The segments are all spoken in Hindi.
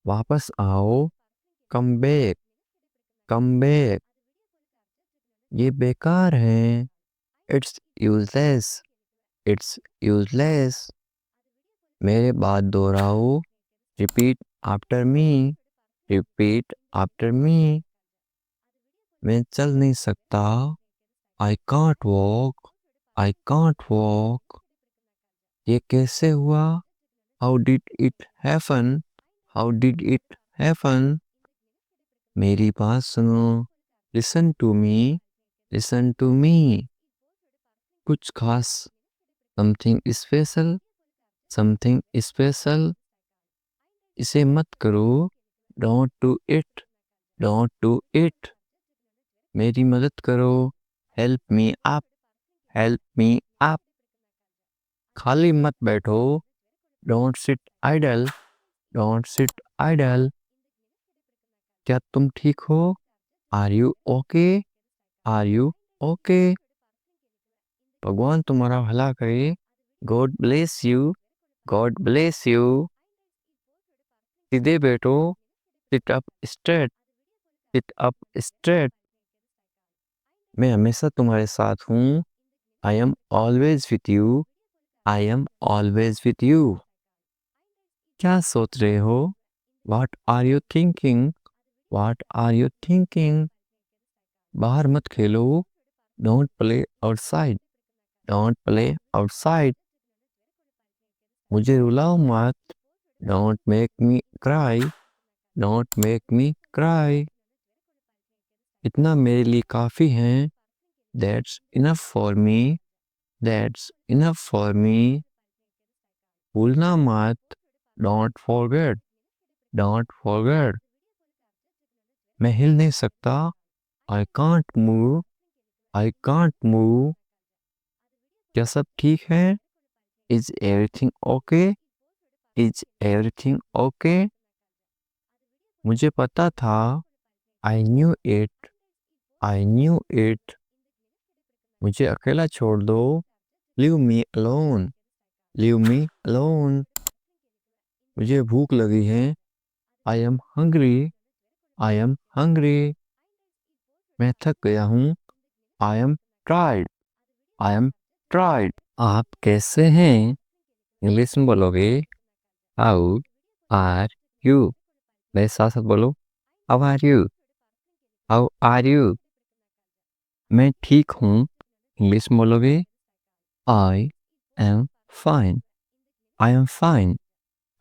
वापस आओ, कम बैक, कम बैक। ये बेकार है, इट्स यूजलेस, इट्स यूजलेस। मेरे बात दोहराओ, repeat after me, repeat after me. मैं चल नहीं सकता, I can't walk, I can't walk. ये कैसे हुआ? How did it happen, how did it happen. मेरी बात सुनो, listen to me, listen to me. कुछ खास, समथिंग स्पेशल, समथिंग स्पेशल। इसे मत करो, don't do it, don't do it. मेरी मदद करो, help me up, help me up. खाली मत बैठो, don't sit idol, don't sit idle. क्या तुम ठीक हो? Are you okay, are you okay. भगवान तुम्हारा भला करे, God bless you, God bless you. सीधे बैठो, sit up straight, sit up straight. मैं हमेशा तुम्हारे साथ हूँ, I am always with you, I am always with you. क्या सोच रहे हो? What are you thinking? What are you thinking? बाहर मत खेलो, don't play outside, don't play outside। मुझे रुलाओ मत, don't make me cry, don't make me cry। इतना मेरे लिए काफ़ी है, that's enough for me, that's enough for me। भूलना मत, don't forget, don't forget। मैं हिल नहीं सकता, I can't move, I can't move। क्या सब ठीक है? Is everything okay? Is everything okay? मुझे पता था, I knew it, I knew it। मुझे अकेला छोड़ दो, leave me alone, leave me alone। मुझे भूख लगी है, I am hungry, I am hungry। मैं थक गया हूँ, I am tired, I am tired। आप कैसे हैं? इंग्लिश में बोलोगे, How are you? मेरे साथ साथ बोलो, How are you? How are you? मैं ठीक हूँ, इंग्लिश में बोलोगे, I am fine, I am fine,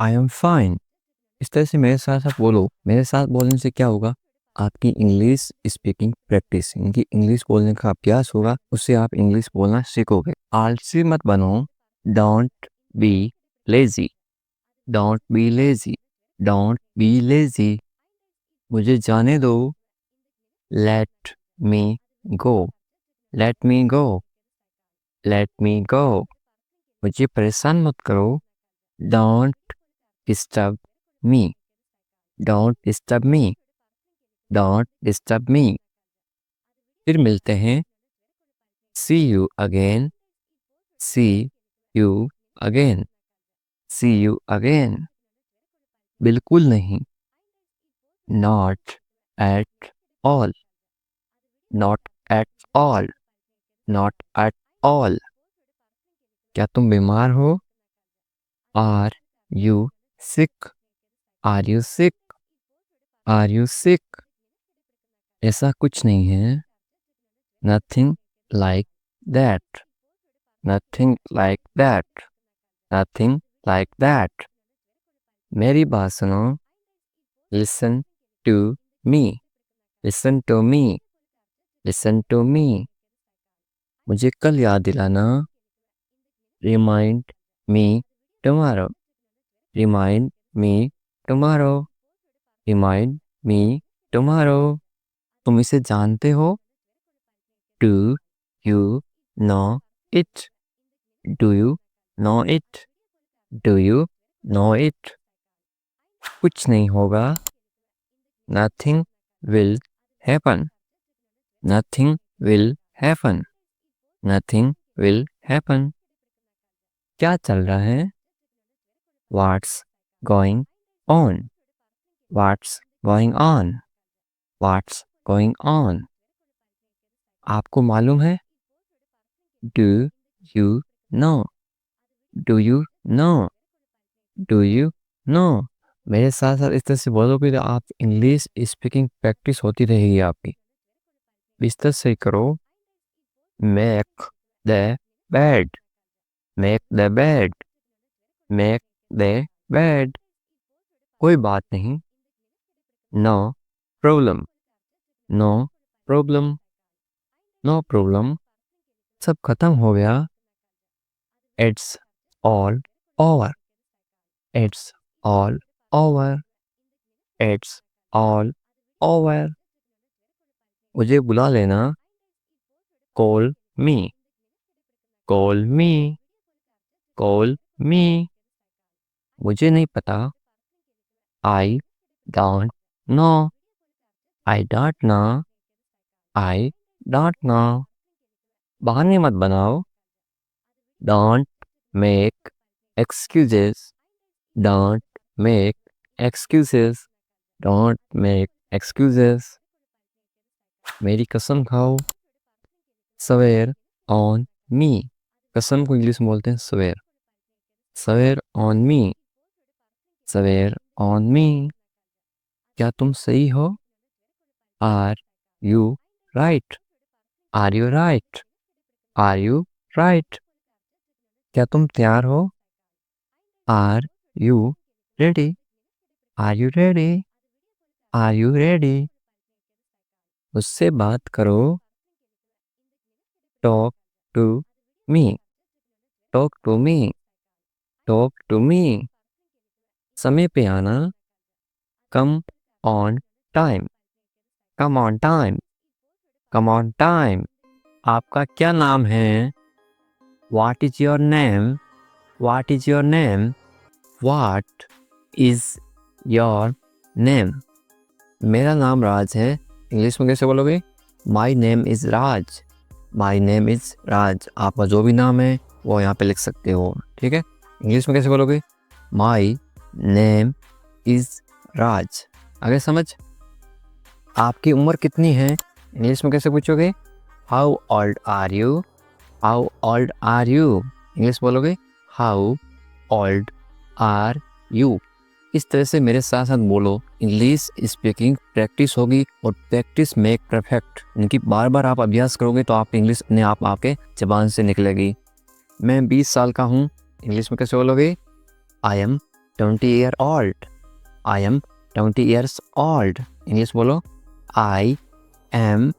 I am fine। इस तरह से मेरे साथ साथ बोलो। मेरे साथ बोलने से क्या होगा? आपकी इंग्लिश स्पीकिंग प्रैक्टिस, इनकी इंग्लिश बोलने का अभ्यास होगा, उससे आप इंग्लिश बोलना सीखोगे। आलसी मत बनो, don't be lazy, don't be lazy, don't be lazy. मुझे जाने दो, let me go, let me go, let me go. मुझे परेशान मत करो, don't disturb me, don't disturb me, don't disturb me. फिर मिलते हैं, see you again, see you again, see you again. बिल्कुल नहीं, not at all, not at all, not at all. क्या तुम बीमार हो? Are you sick, are you sick, are you sick. ऐसा कुछ नहीं है, nothing like that, nothing like that, nothing like that. मेरी बात सुनो, listen to me, listen to me, listen to me. मुझे कल याद दिलाना, remind me tomorrow, remind me tomorrow, remind me tomorrow. तुम इसे जानते हो? Do you know it, do you know it, do you know it. कुछ नहीं होगा, nothing will happen, nothing will happen, nothing will happen. क्या चल रहा है? What's going on, What's going on? What's going on? आपको मालूम है? Do you know? Do you know? Do you know? मेरे साथ साथ इस तरह से बोलोगे तो आप इंग्लिश स्पीकिंग प्रैक्टिस होती रहेगी आपकी। बिस्तर सही करो। Make the bed. Make the bed. Make the bed. कोई बात नहीं। No problem. No problem. No problem. सब खत्म हो गया। It's all over. It's all over. It's all over. मुझे बुला लेना। Call me. Call me. Call me. मुझे नहीं पता। I don't know. I don't know. I don't know. बहाने मत बनाओ। Don't make excuses. Don't make excuses. Don't make excuses. मेरी कसम खाओ। Swear on me. कसम को इंग्लिश में बोलते हैं swear. Swear on me. Swear on me. क्या तुम सही हो? Are you right? Are you right? Are you right? क्या तुम तैयार हो? Are you ready? Are you ready? Are you ready? मुझसे बात करो। Talk to me. Talk to me. Talk to me. समय पे आना। Come on time. Come on time. Come on time. आपका क्या नाम है? What is your name? What is your name? What is your name? मेरा नाम राज है। इंग्लिश में कैसे बोलोगे? My name is Raj. My name is राज। आपका जो भी नाम है वो यहाँ पे लिख सकते हो, ठीक है? इंग्लिश में कैसे बोलोगे? My name is राज। आगे समझ? आपकी उम्र कितनी है? इंग्लिश में कैसे पूछोगे? How old are you? How old are you? English बोलोगे? How old are you? इस तरह से मेरे साथ साथ बोलो। इंग्लिश स्पीकिंग प्रैक्टिस होगी और प्रैक्टिस मेक परफेक्ट। इनकी बार बार आप अभ्यास करोगे तो आप इंग्लिश अपने आप आपके ज़बान से निकलेगी। मैं 20 साल का हूँ। इंग्लिश में कैसे बोलोगे? I am 20 year old. I am 20 years old. English बोलो। I am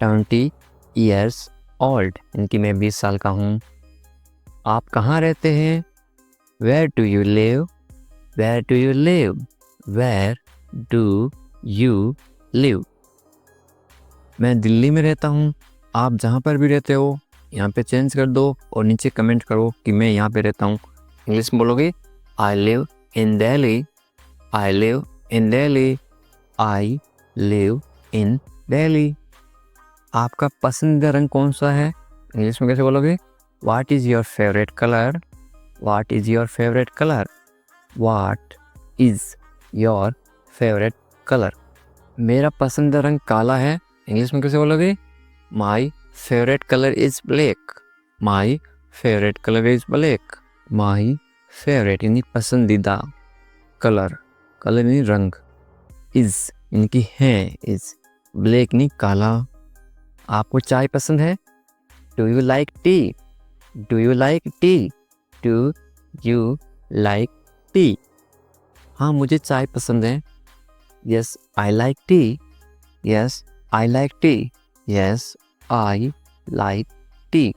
20 years old. इनकी मैं 20 साल का हूँ। आप कहाँ रहते हैं? Where do you live? Where do you live? Where do you live? मैं दिल्ली में रहता हूँ। आप जहाँ पर भी रहते हो यहाँ पे चेंज कर दो और नीचे कमेंट करो कि मैं यहाँ पे रहता हूँ। इंग्लिश में बोलोगे I live in Delhi. I live in Delhi. I live in Delhi. आपका पसंदीदा रंग कौन सा है? इंग्लिश में कैसे बोलोगे? What is your favorite color? What is your favorite color? What is your favorite color? मेरा पसंदीदा रंग काला है। इंग्लिश में कैसे बोलोगे? My favorite color is black. My favorite color is black. My favorite यानी पसंदीदा, कलर कलर यानी रंग, is इनकी है, is black यानी काला। आपको चाय पसंद है? Do you like tea? Do you like tea? Do you like tea? हाँ मुझे चाय पसंद है। Yes, I like tea. Yes, I like tea. Yes, I like tea.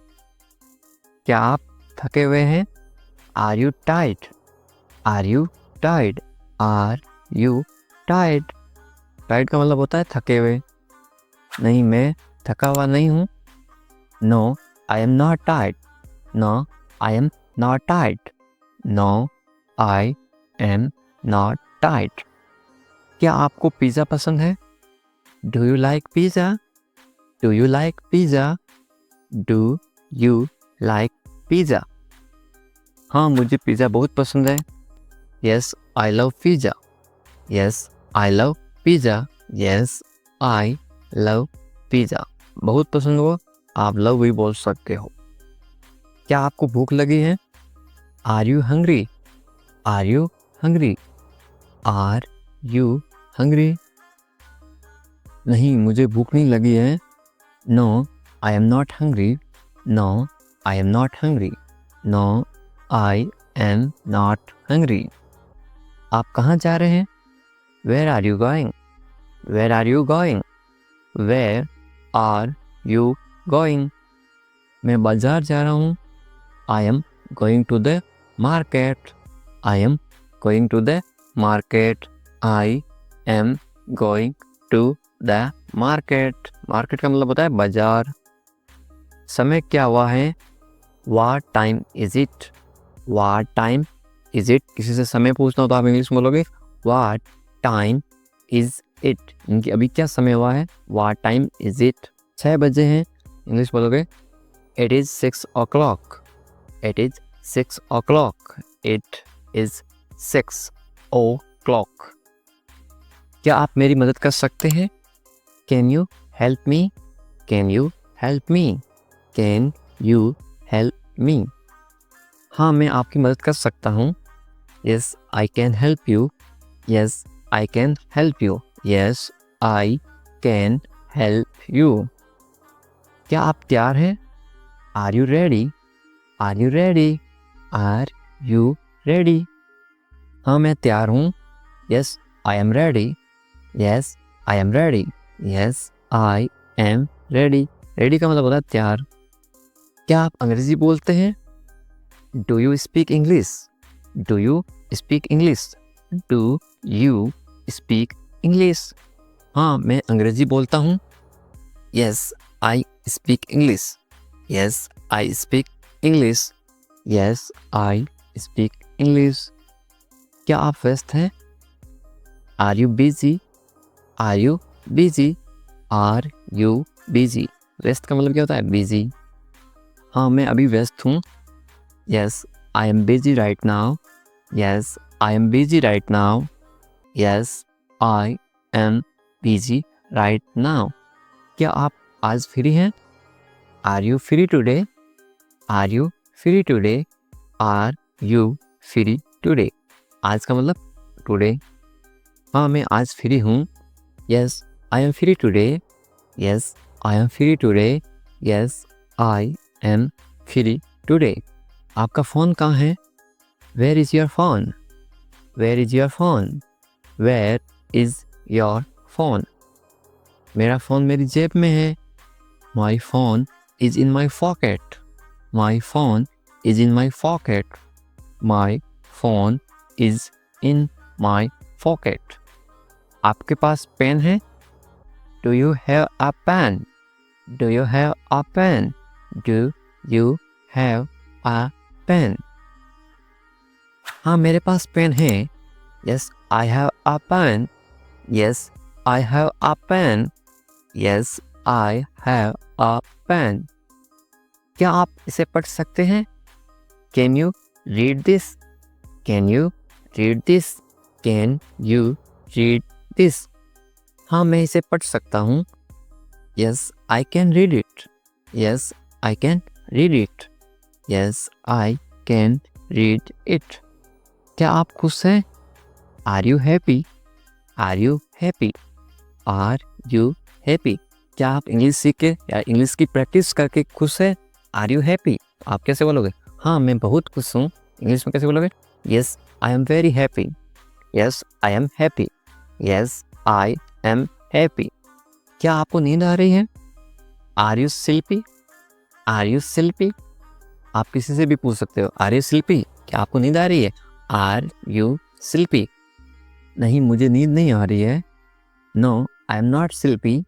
क्या आप थके हुए हैं? Are you tired? Are you tired? Are you tired? Tired का मतलब होता है थके हुए। नहीं, मैं थका हुआ नहीं हूँ। No, I am not tired. No, I am not tired. No, I am not tired. क्या आपको पिज़्ज़ा पसंद है? Do you like pizza? Do you like pizza? Do you like pizza? हाँ मुझे पिज़्ज़ा बहुत पसंद है। Yes, I love pizza. Yes, I love pizza, yes I love pizza. बहुत पसंद हो, आप लव भी बोल सकते हो। क्या आपको भूख लगी है? Are you hungry, are you hungry, are you hungry. नहीं, मुझे भूख नहीं लगी है। No I am not hungry, no I am not hungry, no I am not hungry. आप कहाँ जा रहे हैं? Where are you going, where are you going, where are you going. मैं बाजार जा रहा हूँ। I am going to the market, I am going to the market, I am going to the market. Market का मतलब होता है बाजार। समय क्या हुआ है? What time is it, what time is it. किसी से समय पूछना हो तो आप इंग्लिश में बोलोगे व्हाट टाइम इज इट, इनकी अभी क्या समय हुआ है? What time is it. 6 बजे हैं, इंग्लिश बोलोगे it is 6 o'clock, it is 6 o'clock, it is 6 o'clock। क्या आप मेरी मदद कर सकते हैं? Can you help me, can you help me, can you help me. हाँ, मैं आपकी मदद कर सकता हूँ। Yes I can help you, yes I can help you, yes I can help you. क्या आप तैयार हैं? Are you ready, are you ready, are you ready. हाँ, मैं तैयार हूँ। Yes I am ready, yes I am ready, yes I am ready. Ready का मतलब होता है तैयार। क्या आप अंग्रेजी बोलते हैं? Do you speak English, do you speak English, do you speak English. हाँ, मैं अंग्रेजी बोलता हूँ। Yes I speak English, yes I speak English, yes I speak English. क्या आप व्यस्त हैं? Are you busy, are you busy, are you busy. व्यस्त का मतलब क्या होता है? बिजी। हाँ, मैं अभी व्यस्त हूँ। Yes I am busy right now, yes I am busy right now, yes I am busy right now. क्या आप आज फ्री हैं? Are you free today, are you free today, are you free today. आज का मतलब टुडे। हाँ, मैं आज फ्री हूँ। Yes I am free today, yes I am free today, yes I am free today. आपका फ़ोन कहाँ है? Where is your phone, where is your phone, where is your phone. मेरा फ़ोन मेरी जेब में है। My phone is in my pocket, my phone is in my pocket, my phone is in my pocket. आपके पास पेन है? Do you have a pen, do you have a pen, do you have a pen. हाँ, मेरे पास पेन है। Yes I have a pen, yes I have a pen, yes I have a pen. क्या आप इसे पढ़ सकते हैं? Can you read this, can you read this, can you read this. हाँ, मैं इसे पढ़ सकता हूँ। Yes I can read it, yes I can read it, yes I can read it. क्या आप खुश हैं? Are you happy, are you happy, are you happy. क्या आप इंग्लिश सीख के या इंग्लिश की प्रैक्टिस करके खुश हैं? Are you happy. आप कैसे बोलोगे? हाँ, मैं बहुत खुश हूँ। इंग्लिश में कैसे बोलोगे? Yes I am very happy, yes I am happy, yes I am happy. क्या आपको नींद आ रही है? Are you sleepy, are you sleepy. आप किसी से भी पूछ सकते हो आर यू स्लीपी, क्या आपको नींद आ रही है? Are you sleepy. नहीं, मुझे नींद नहीं आ रही है। No I am not sleepy,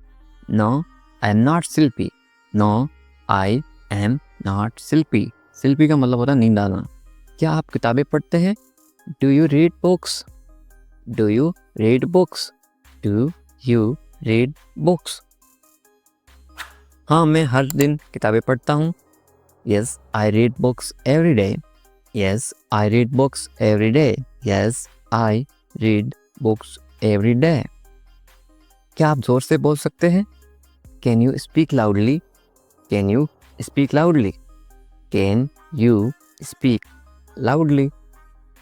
no I am not sleepy, no I am not sleepy. Sleepy का मतलब होता है नींद आना। क्या आप किताबें पढ़ते हैं? Do you read books, do you read books, do you read books. हाँ, मैं हर दिन किताबें पढ़ता हूँ। Yes I read books every day, yes I read books every day, yes I read books every day. क्या आप जोर से बोल सकते हैं? Can you speak loudly? Can you speak loudly? Can you speak loudly?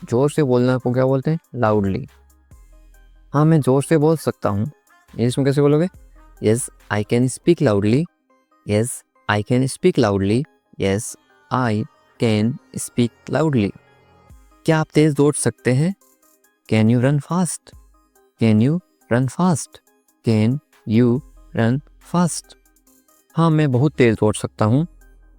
जोर से बोलना को क्या बोलते हैं? Loudly. हाँ, मैं जोर से बोल सकता हूँ। इंग्लिश में कैसे बोलोगे? Yes, I can speak loudly. Yes, I can speak loudly. Yes, I can speak loudly. क्या आप तेज दौड़ सकते हैं? Can you run fast? Can you run fast? Can you run fast? हाँ, मैं बहुत तेज दौड़ सकता हूँ।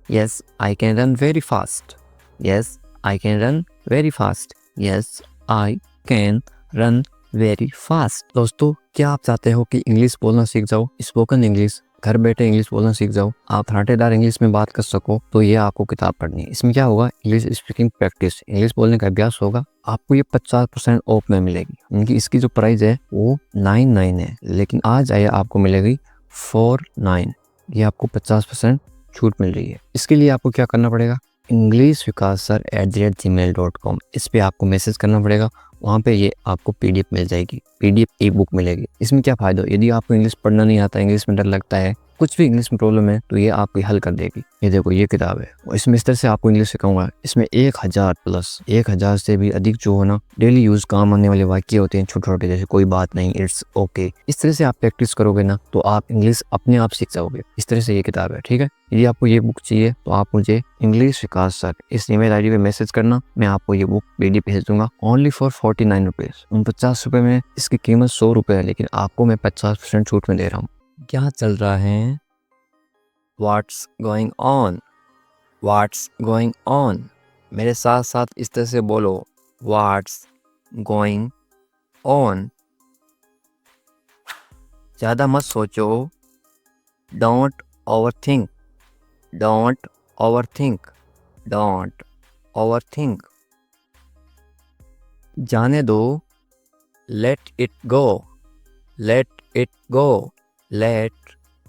Yes, I can run very fast. Yes, I can run very fast. Yes, I can run very fast. दोस्तों, क्या आप चाहते हो कि इंग्लिश बोलना सीख जाओ? स्पोकन इंग्लिश, घर बैठे इंग्लिश बोलना सीख जाओ, आप फराटेदार इंग्लिश में बात कर सको, तो ये आपको किताब पढ़नी है। इसमें क्या होगा? इंग्लिश स्पीकिंग प्रैक्टिस, इंग्लिश बोलने का अभ्यास होगा। आपको ये 50% ऑफ में मिलेगी। इनकी इसकी जो प्राइस है वो 99 है, लेकिन आज आया आपको मिलेगी 49। ये आपको 50% छूट मिल रही है। इसके लिए आपको क्या करना पड़ेगा? englishvikassar@gmail.com, इस पे आपको मैसेज करना पड़ेगा। वहाँ पे ये आपको PDF मिल जाएगी, PDF ई बुक मिलेगी। इसमें क्या फ़ायदा? यदि आपको इंग्लिश पढ़ना नहीं आता, इंग्लिश में डर लगता है, कुछ भी इंग्लिश में प्रॉब्लम है, तो ये आपकी हल कर देगी। ये देखो, ये किताब है, इसमें इस तरह से आपको इंग्लिश सिखाऊंगा। इसमें 1000 से भी अधिक जो है ना डेली यूज काम आने वाले वाक्य होते हैं, छोटे छोटे, जैसे कोई बात नहीं, इट्स ओके। इस तरह से आप प्रैक्टिस करोगे ना तो आप इंग्लिश अपने आप सीख जाओगे। इस तरह से ये किताब है, ठीक है। यदि आपको ये बुक चाहिए तो आप मुझे इंग्लिश विकास सर इस ईमेल ID पे मैसेज करना, मैं आपको ये बुक PDF भेज दूंगा। Only for 49 rupees. 49 रुपए में इसकी कीमत 100 रुपए है, लेकिन आपको मैं 50% छूट में दे रहा हूँ। क्या चल रहा है? What's going on? What's going on? मेरे साथ साथ इस तरह से बोलो, What's going on? ज़्यादा मत सोचो, Don't overthink. Don't overthink. Don't overthink. जाने दो, Let it go. Let it go. Let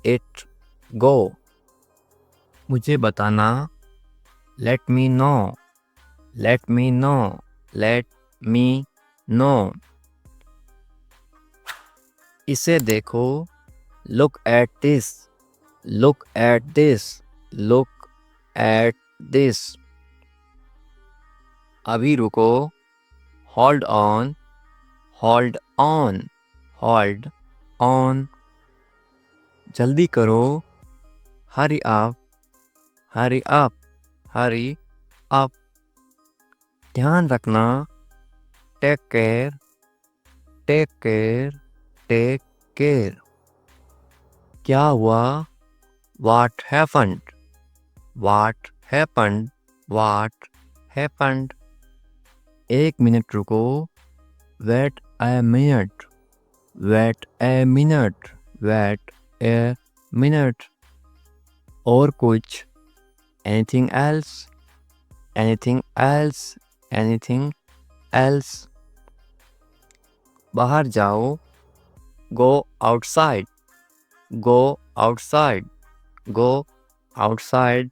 it go. मुझे बताना, Let me know. Let me know. Let me know. इसे देखो, Look at this. Look at this. Look at this. अभी रुको, Hold on. Hold on. Hold on. जल्दी करो, Hurry up. Hurry up. Hurry up. ध्यान रखना, Take care. Take care. Take care. क्या हुआ? What happened? What happened? What happened? 1 minute रुको, Wait a minute. Wait a minute. Wait a minute. और कुछ? Anything else? Anything else? Anything else? बाहर जाओ, Go outside. Go outside. Go outside.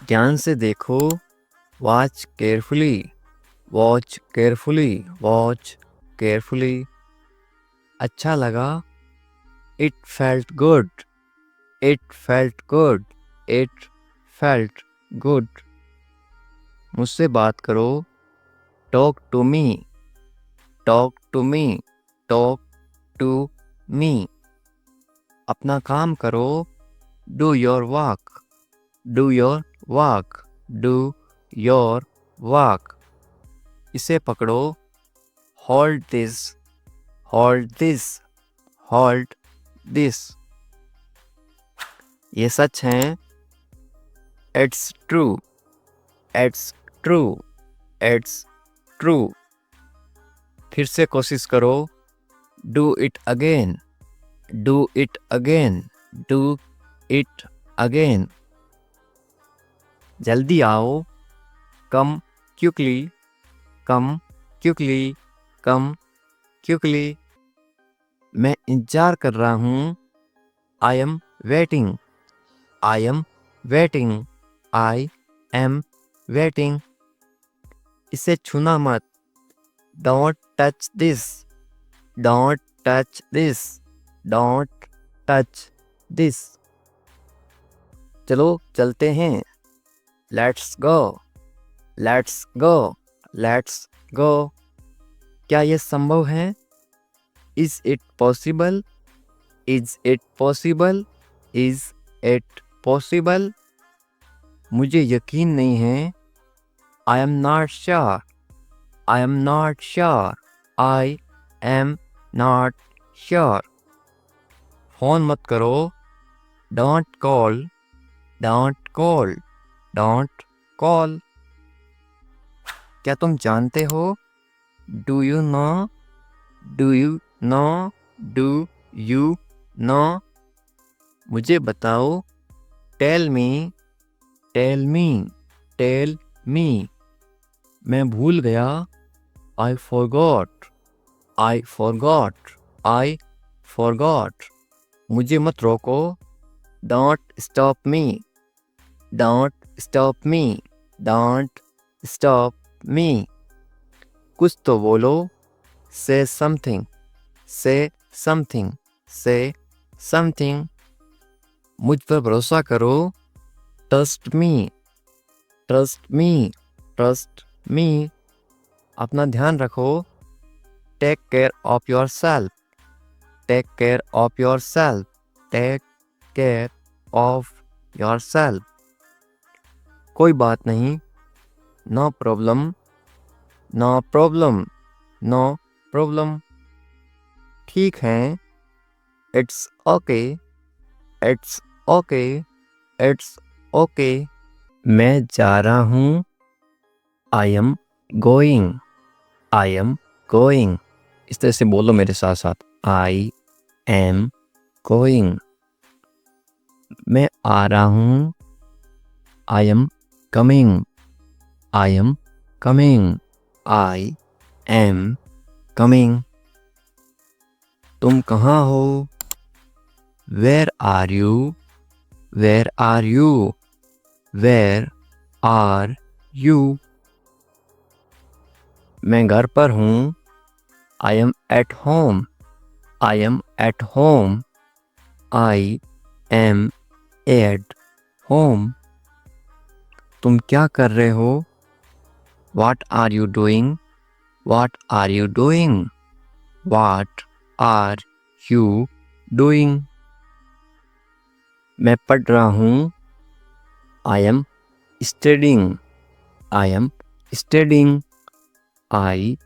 ध्यान से देखो, Watch carefully. Watch carefully. Watch carefully. अच्छा लगा, It felt good. It felt good. It felt good. मुझसे बात करो, Talk to me. Talk to me. Talk to me. अपना काम करो, Do your work. Do your work. Do your work. इसे पकड़ो, Hold this. Hold this. Hold this. ये सच है, It's true. It's true. It's true. फिर से कोशिश करो, Do it again. Do it again. Do it again. जल्दी आओ, Come quickly. Come quickly. Come quickly. मैं इंतजार कर रहा हूँ, I am waiting. I am waiting. I am waiting. इसे छूना मत, Don't touch this. Don't touch this, don't touch this. चलो चलते हैं, let's go, let's go, let's go. क्या ये संभव है? Is it possible, is it possible, is it possible. मुझे यकीन नहीं है, आई am not sure, I am not sure, I am not sure. Phone मत करो, don't call, don't call, don't call. क्या तुम जानते हो? Do you no, do you no, do you no. मुझे बताओ, tell me, tell me, tell me. मैं भूल गया, I forgot, I forgot, I forgot. मुझे मत रोको, don't stop me, don't stop me, don't stop me. कुछ तो बोलो, से समथिंग, से समथिंग, से समथिंग। मुझ पर भरोसा करो, trust me, trust me, trust me. अपना ध्यान रखो, take care of yourself, take care of yourself, take care of yourself. कोई बात नहीं, no problem, no problem, no problem. ठीक है, it's okay, it's okay, it's okay. मैं जा रहा हूँ, I am going, I am going. इस तरह से बोलो मेरे साथ साथ, आई एम गोइंग। मैं आ रहा हूँ, I am coming, I am coming, I am coming. तुम कहाँ हो? Where are you, where are you, where are you. मैं घर पर हूँ, I am at home, I am at home, I am at home. तुम क्या कर रहे हो? What are you doing? What are you doing? What are you doing? मैं पढ़ रहा हूँ, I am studying, I am studying, I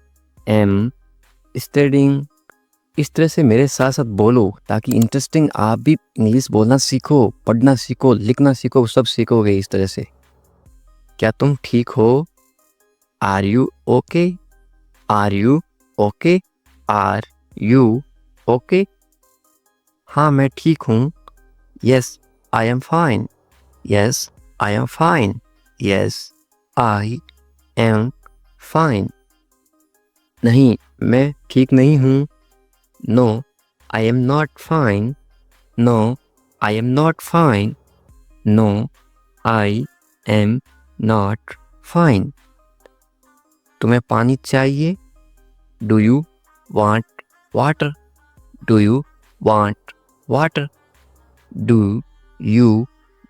am studying। इस तरह से मेरे साथ साथ बोलो ताकि इंटरेस्टिंग आप भी इंग्लिश बोलना सीखो, पढ़ना सीखो, लिखना सीखो, सब सीखोगे इस तरह से। क्या तुम ठीक हो? Are you okay? Are you okay? Are you okay? हाँ मैं ठीक हूँ। Yes, I am fine. Yes, I am fine. Yes, I am fine. नहीं, मैं ठीक नहीं हूँ। No, I am not fine. No, I am not fine. No, I am not fine. तुम्हें पानी चाहिए? Do you want water? Do you want water? Do you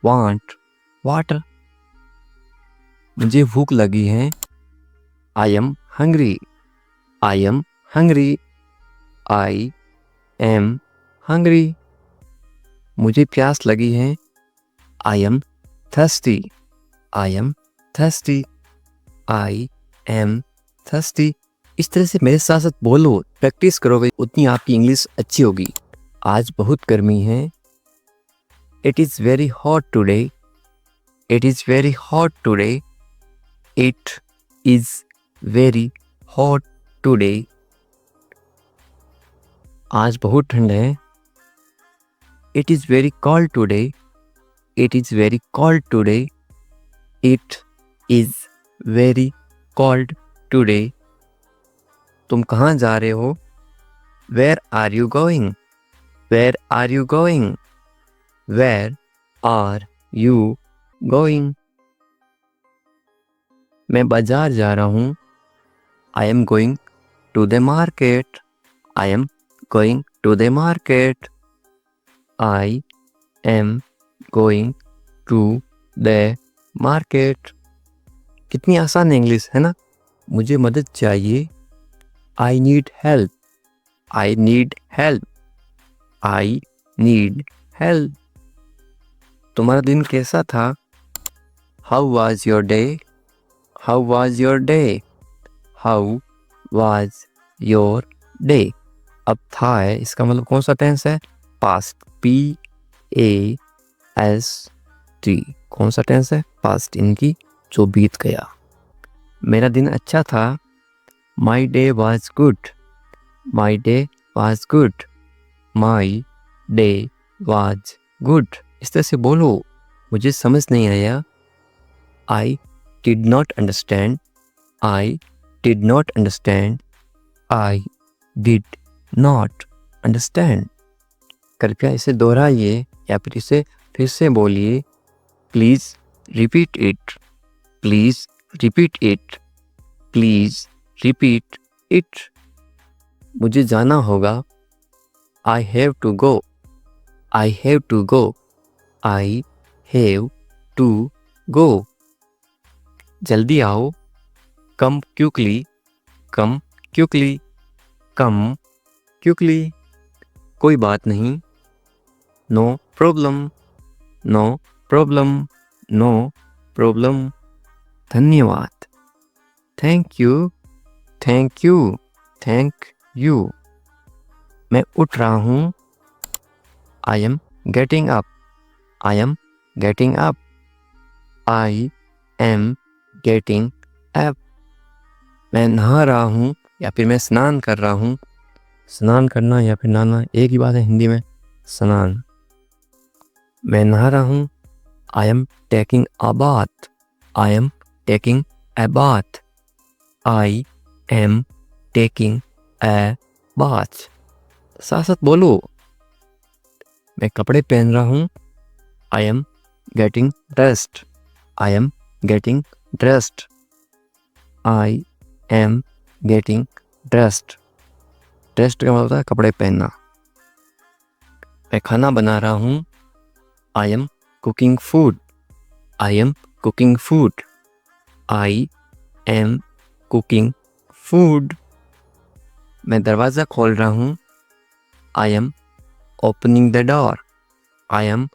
want water? मुझे भूख लगी है। I am hungry. I am hungry. I am hungry. मुझे प्यास लगी है। I am thirsty. I am thirsty. I am thirsty. इस तरह से मेरे साथ साथ बोलो, प्रैक्टिस करोगे उतनी आपकी इंग्लिश अच्छी होगी। आज बहुत गर्मी है। It is very hot today. It is very hot today. It is very hot today. आज बहुत ठंड है। It is very cold today. It is very cold today. It is very cold today. तुम कहाँ जा रहे हो? Where are you going? Where are you going? Where are you going? मैं बाजार जा रहा हूँ। I am going to the market. I am going to the market. I am going to the market. कितनी आसान है इंग्लिश, है ना? मुझे मदद चाहिए. I need help. I need help. I need help. तुम्हारा दिन कैसा था? How was your day? How was your day? How was your day? अब था है, इसका मतलब कौन सा टेंस है? पास्ट. PAST. कौन सा टेंस है? पास्ट, इनकी जो बीत गया. मेरा दिन अच्छा था. My day was good. My day was good. My day was good. इस तरह से बोलो. मुझे समझ नहीं आया. I did not understand. I did not understand. I did not understand. कृपया इसे दोहराइए या फिर इसे फिर से बोलिए. Please repeat it. Please repeat it. Please repeat it. मुझे जाना होगा. I have to go. I have to go. I have to go. जल्दी आओ. Come quickly. Come quickly. Come quickly. कोई बात नहीं. No problem. No problem. No problem. धन्यवाद. Thank you. Thank you. Thank you. मैं उठ रहा हूँ. I am getting up. I am getting up. I am getting up. मैं नहा रहा हूँ या फिर मैं स्नान कर रहा हूँ. स्नान करना या फिर नहाना एक ही बात है हिंदी में. स्नान. मैं नहा रहा हूँ. I am taking a bath. I am taking a bath. I am taking a bath. साथ साथ बोलो. मैं कपड़े पहन रहा हूँ. I am getting dressed. I am getting dressed. I am getting dressed. Dressed का मतलब होता है कपड़े पहनना. मैं खाना बना रहा हूँ. I am cooking food. I am cooking food. I am cooking food. मैं दरवाज़ा खोल रहा हूँ. I am opening the door. I am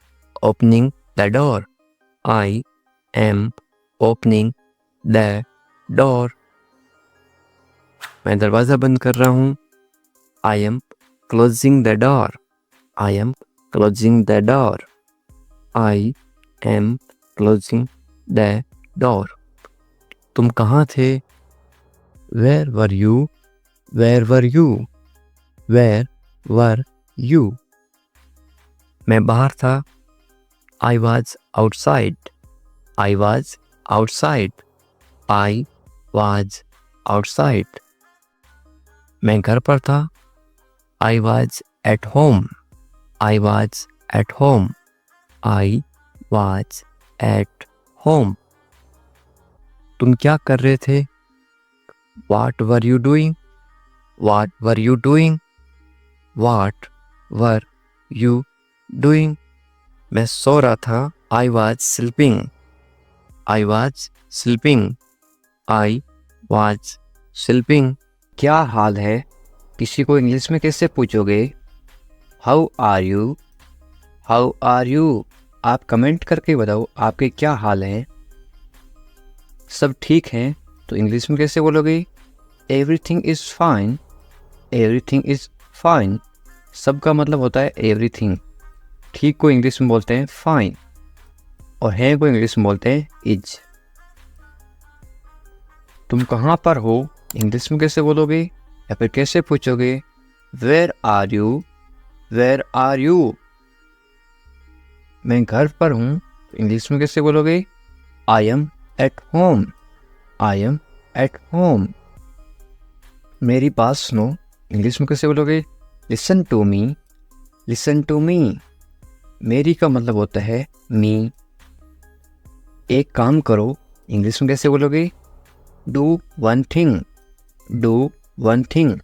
opening the door. I am opening the door. मैं दरवाज़ा बंद कर रहा हूँ. I am closing the door. I am closing the door. I am closing the door. तुम कहाँ थे? Where were you? Where were you? Where were you? मैं बाहर था. I was outside. I was outside. I was outside. मैं घर पर था. I was at home. I was at home. I was at home. तुम क्या कर रहे थे? What were you doing? What were you doing? What were you doing? मैं सो रहा था. I was sleeping. I was sleeping. I was sleeping. क्या हाल है? किसी को इंग्लिश में कैसे पूछोगे? How are you? How are you? आप कमेंट करके बताओ आपके क्या हाल है. सब ठीक है तो इंग्लिश में कैसे बोलोगे? Everything is fine. Everything is fine. सब का मतलब होता है everything. ठीक को इंग्लिश में बोलते हैं fine. और है को इंग्लिश में बोलते हैं is. तुम कहाँ पर हो? इंग्लिश में कैसे बोलोगे या फिर कैसे पूछोगे? Where are you? Where are you? मैं घर पर हूँ. इंग्लिश में कैसे बोलोगे? I am at home. I am at home. मेरी बात सुनो. इंग्लिश में कैसे बोलोगे? Listen to me. Listen to me. मेरी का मतलब होता है me. एक काम करो. इंग्लिश में कैसे बोलोगे? Do one thing. Do one thing.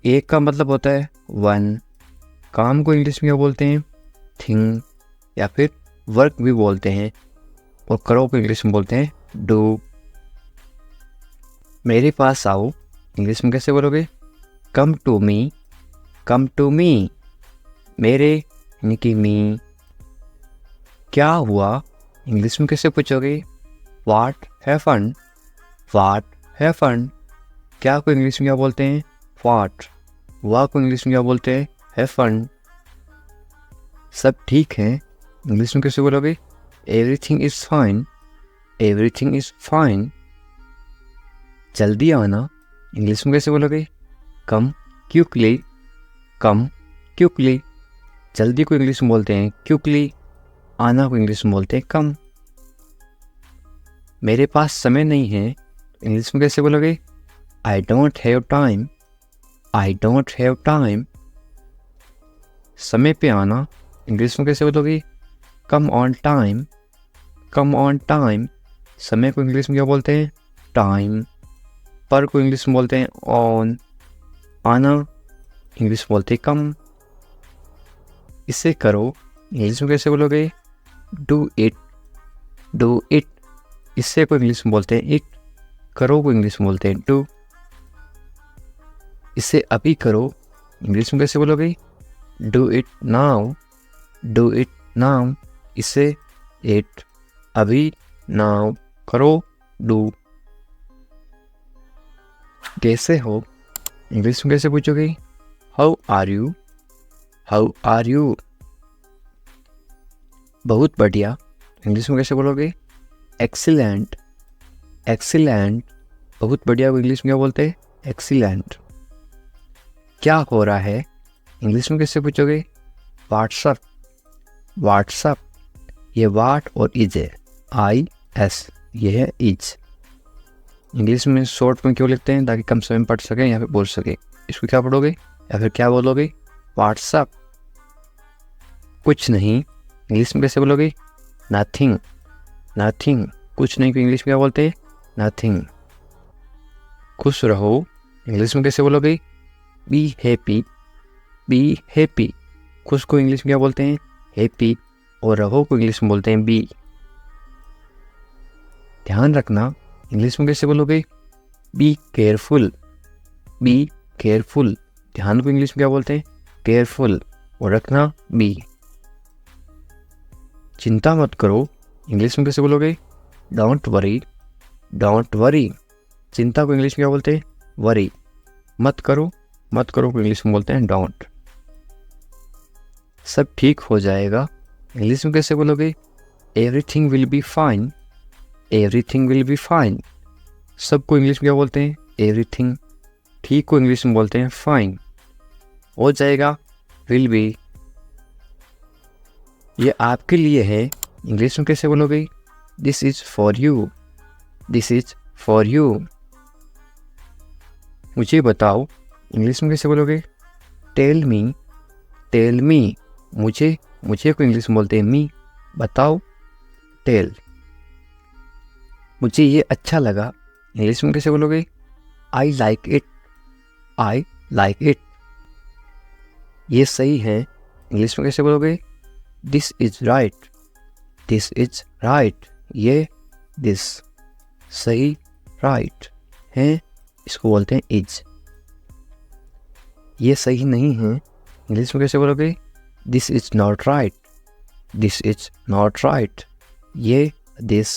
एक का मतलब होता है वन, काम को इंग्लिश में क्या बोलते हैं, थिंग, या फिर वर्क भी बोलते हैं, और करो को इंग्लिश में बोलते हैं डू। मेरे पास आओ इंग्लिश में कैसे बोलोगे, come to me, come to me, मेरे यानी कि मी। क्या हुआ इंग्लिश में कैसे पूछोगे, व्हाट हैपेंड, व्हाट हैपेंड। क्या को इंग्लिश में क्या बोलते हैं, व्हाट। वाह को इंग्लिश में क्या बोलते हैं, हैपेंड। सब ठीक है इंग्लिश में कैसे बोलोगे, everything is fine, everything is fine. जल्दी आना इंग्लिश में कैसे बोलोगे, कम क्विकली, कम क्विकली। जल्दी को इंग्लिश में बोलते हैं क्विकली, आना को इंग्लिश में बोलते हैं कम। मेरे पास समय नहीं है इंग्लिश में कैसे बोलोगे, I don't have time, I don't have time. समय पे आना इंग्लिश में कैसे बोलोगे, come on time, come on time. समय को इंग्लिश में क्या बोलते हैं, टाइम। पर को इंग्लिश में बोलते हैं ऑन, आना इंग्लिश में बोलते हैं कम। इसे करो इंग्लिश में कैसे बोलोगे, डू इट, डू इट। इससे को इंग्लिश में बोलते हैं इट, करो को इंग्लिश में बोलते हैं डू। इसे अभी करो इंग्लिश में कैसे बोलोगे, do it now, do it now. इसे इट, अभी, नाउ, करो, डू। कैसे हो इंग्लिश में कैसे पूछोगे, how are you, how are you. बहुत बढ़िया इंग्लिश में कैसे बोलोगे, एक्सीलेंट, एक्सीलेंट। बहुत बढ़िया को इंग्लिश में क्या बोलते हैं, एक्सीलेंट। क्या हो रहा है इंग्लिश में कैसे पूछोगे, व्हाट्सअप, व्हाट्सअप। ये वाट और इज है, आई एस, ये है इज। इंग्लिश में शॉर्ट में क्यों लिखते हैं, ताकि कम समय में पढ़ सकें या फिर बोल सके। इसको क्या पढ़ोगे या फिर क्या बोलोगे, व्हाट्सअप। कुछ नहीं इंग्लिश में कैसे बोलोगे, नथिंग, नथिंग। कुछ नहीं को इंग्लिश में क्या बोलते हैं, नथिंग। खुश रहो इंग्लिश में कैसे बोलोगे, बी हैप्पी, बी हैप्पी। खुश को इंग्लिश में क्या बोलते हैं, हैप्पी, और रहो को इंग्लिश में बोलते हैं बी। ध्यान रखना इंग्लिश में कैसे बोलोगे, बी केयरफुल, बी केयरफुल। ध्यान को इंग्लिश में क्या बोलते हैं, केयरफुल, और रखना बी। चिंता मत करो इंग्लिश में कैसे बोलोगे, डोंट वरी, डोंट वरी। चिंता को इंग्लिश में क्या बोलते हैं, वरी। मत करो, मत करो को इंग्लिश में बोलते हैं डोंट। सब ठीक हो जाएगा इंग्लिश में कैसे बोलोगे, everything will be fine, everything will be fine. सबको इंग्लिश में क्या बोलते हैं, एवरीथिंग। ठीक को इंग्लिश में बोलते हैं फाइन। हो जाएगा विल बी। ये आपके लिए है इंग्लिश में कैसे बोलोगे, this is for you, this is for you. मुझे बताओ इंग्लिश में कैसे बोलोगे, टेल मी, टेल मी। मुझे, मुझे को इंग्लिश में बोलते हैं मी, बताओ, टेल। मुझे ये अच्छा लगा इंग्लिश में कैसे बोलोगे, I like it, I like it. ये सही है इंग्लिश में कैसे बोलोगे, this is right, this is right. ये दिस, सही, राइट है, इसको बोलते हैं इज। ये सही नहीं है इंग्लिश में कैसे बोलोगे, this is not right, this is not right. ये दिस,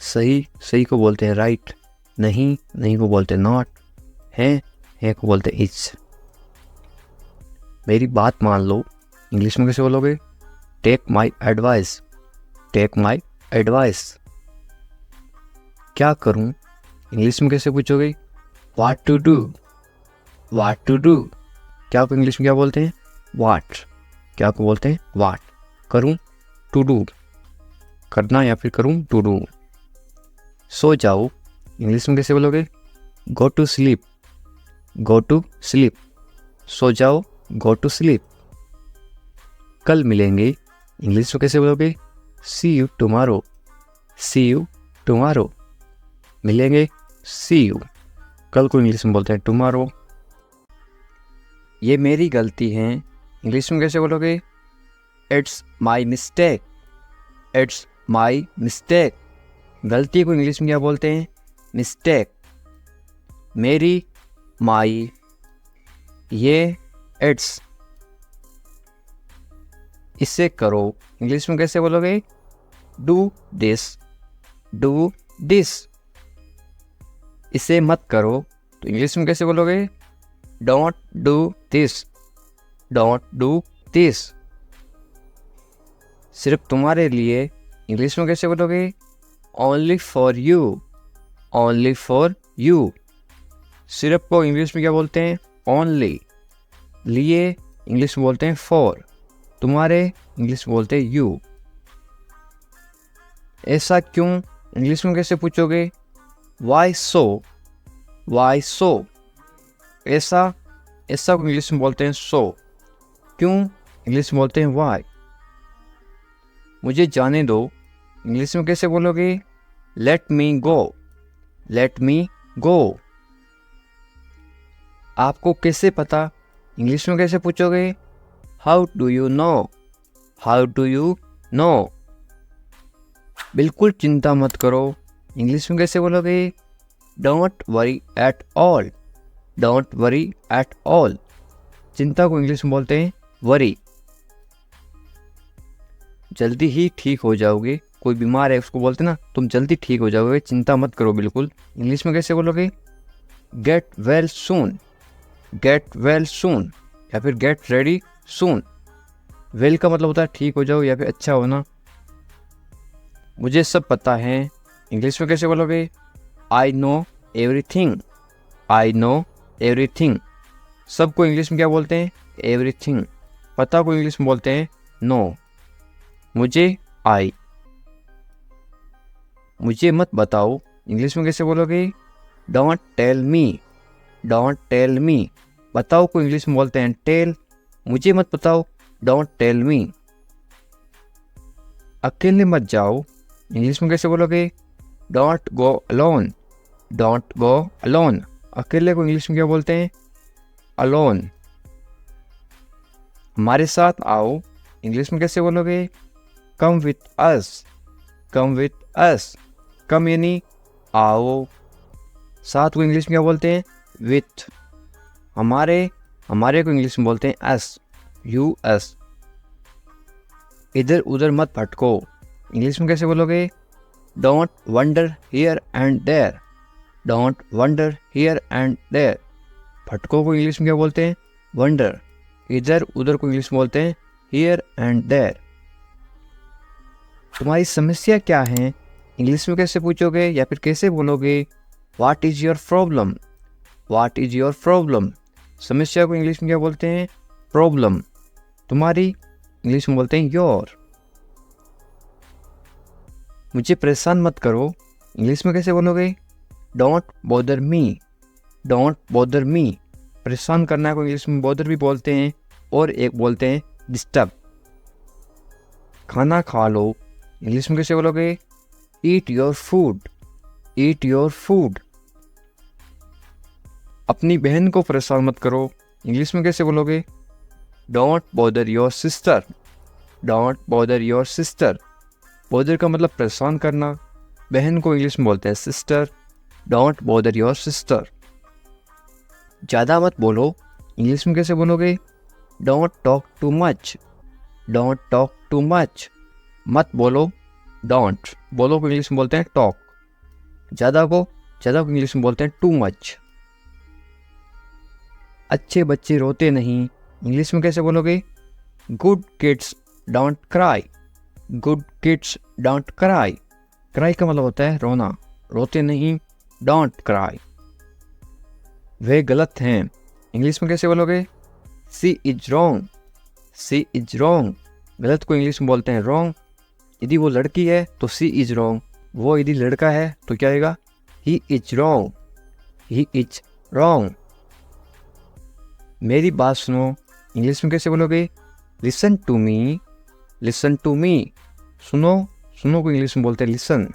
सही, सही को बोलते हैं राइट, नहीं, नहीं को बोलते हैं नॉट, है को बोलते हैं इज। मेरी बात मान लो इंग्लिश में कैसे बोलोगे, take my advice, take my advice. क्या करूं इंग्लिश में कैसे पूछोगे, what to do, what to do. क्या को इंग्लिश में क्या बोलते हैं, व्हाट। क्या को बोलते हैं, व्हाट। करूं, टू डू, करना या फिर करूं, टू डू। सो जाओ इंग्लिश में कैसे बोलोगे, go to sleep, go to sleep. सो जाओ, गो टू स्लीप। कल मिलेंगे इंग्लिश में कैसे बोलोगे, see you tomorrow, see you tomorrow. मिलेंगे, सी यू। कल को इंग्लिश में बोलते हैं टुमारो। ये मेरी गलती है, इंग्लिश में कैसे बोलोगे? It's my mistake, it's my mistake. गलती को इंग्लिश में क्या बोलते हैं? मिस्टेक। मेरी, माई, ये, इट्स। इसे करो, इंग्लिश में कैसे बोलोगे? Do this, do this. इसे मत करो, तो इंग्लिश में कैसे बोलोगे? Don't do this, don't do this. सिर्फ तुम्हारे लिए, इंग्लिश में कैसे बोलोगे? Only for you, only for you. सिर्फ को इंग्लिश में क्या बोलते हैं? ओनली। लिए इंग्लिश में बोलते हैं फॉर। तुम्हारे इंग्लिश में बोलते हैं यू। ऐसा क्यों, इंग्लिश में कैसे पूछोगे? वाई सो, वाई सो। ऐसा, ऐसा को इंग्लिश में बोलते हैं सो। क्यों, इंग्लिश में बोलते हैं वाई। मुझे जाने दो, इंग्लिश में कैसे बोलोगे? Let me go, let me गो। आपको कैसे पता, इंग्लिश में कैसे पूछोगे? How do you no, how do you no. बिल्कुल चिंता मत करो, इंग्लिश में कैसे बोलोगे? Don't worry at all, don't worry at all. चिंता को इंग्लिश में बोलते हैं वरी। जल्दी ही ठीक हो जाओगे, कोई बीमार है उसको बोलते ना तुम जल्दी ठीक हो जाओगे, चिंता मत करो बिल्कुल। इंग्लिश में कैसे बोलोगे? Get well soon, get well soon, या फिर गेट रेडी सून। वेल का मतलब होता है ठीक हो जाओ या फिर अच्छा होना। मुझे सब पता है, इंग्लिश में कैसे बोलोगे? I know everything, I know everything. सबको इंग्लिश में क्या बोलते हैं? एवरीथिंग। पता को इंग्लिश में बोलते हैं नो। मुझे, आई। मुझे मत बताओ, इंग्लिश में कैसे बोलोगे? Don't tell me, don't tell me. बताओ को इंग्लिश में बोलते हैं टेल। मुझे मत बताओ, डोंट टेल मी। अकेले मत जाओ, इंग्लिश में कैसे बोलोगे? Don't go alone, don't go alone. अकेले को इंग्लिश में क्या बोलते हैं? अलोन। हमारे साथ आओ, इंग्लिश में कैसे बोलोगे? Come with us, come with us. कम यानी आओ, साथ को इंग्लिश में क्या बोलते हैं? विथ। हमारे, हमारे को इंग्लिश में बोलते हैं अस, यू अस। इधर उधर मत भटको, इंग्लिश में कैसे बोलोगे? Don't wonder here and there, don't wonder here and there. भटको को इंग्लिश में क्या बोलते हैं? वंडर। इधर उधर को इंग्लिश में बोलते हैं हियर एंड देयर। तुम्हारी समस्या क्या है, इंग्लिश में कैसे पूछोगे या फिर कैसे बोलोगे? What is your problem, what is your problem. समस्या को इंग्लिश में क्या बोलते हैं? प्रॉब्लम। तुम्हारी, इंग्लिश में बोलते हैं योर। मुझे परेशान मत करो, इंग्लिश में कैसे बोलोगे? Don't bother me, don't bother me. परेशान करना को इंग्लिश में बॉदर भी बोलते हैं और एक बोलते हैं डिस्टर्ब। खाना खा लो, इंग्लिश में कैसे बोलोगे? Eat your food, eat your food. अपनी बहन को परेशान मत करो, इंग्लिश में कैसे बोलोगे? Don't bother your sister, don't bother your sister. Bother का मतलब परेशान करना, बहन को इंग्लिश में बोलते हैं sister. Don't bother your sister. ज़्यादा मत बोलो, इंग्लिश में कैसे बोलोगे? Don't talk too much, don't talk too much. मत बोलो, डोंट। बोलो को इंग्लिश में बोलते हैं टॉक। ज़्यादा को इंग्लिश में बोलते हैं टू मच। अच्छे बच्चे रोते नहीं, इंग्लिश में कैसे बोलोगे? Good kids don't cry, good kids don't cry. Cry का मतलब होता है रोना, रोते नहीं, डोंट क्राई। वे गलत हैं, इंग्लिश में कैसे बोलोगे? She is wrong, she is wrong. गलत को इंग्लिश में बोलते हैं रॉन्ग। यदि वो लड़की है तो सी इज रॉन्ग, वो यदि लड़का है तो क्या आएगा? He is wrong, he is wrong. मेरी बात सुनो, इंग्लिश में कैसे बोलोगे? Listen to me, listen to me. सुनो, सुनो को इंग्लिश में बोलते हैं लिसन।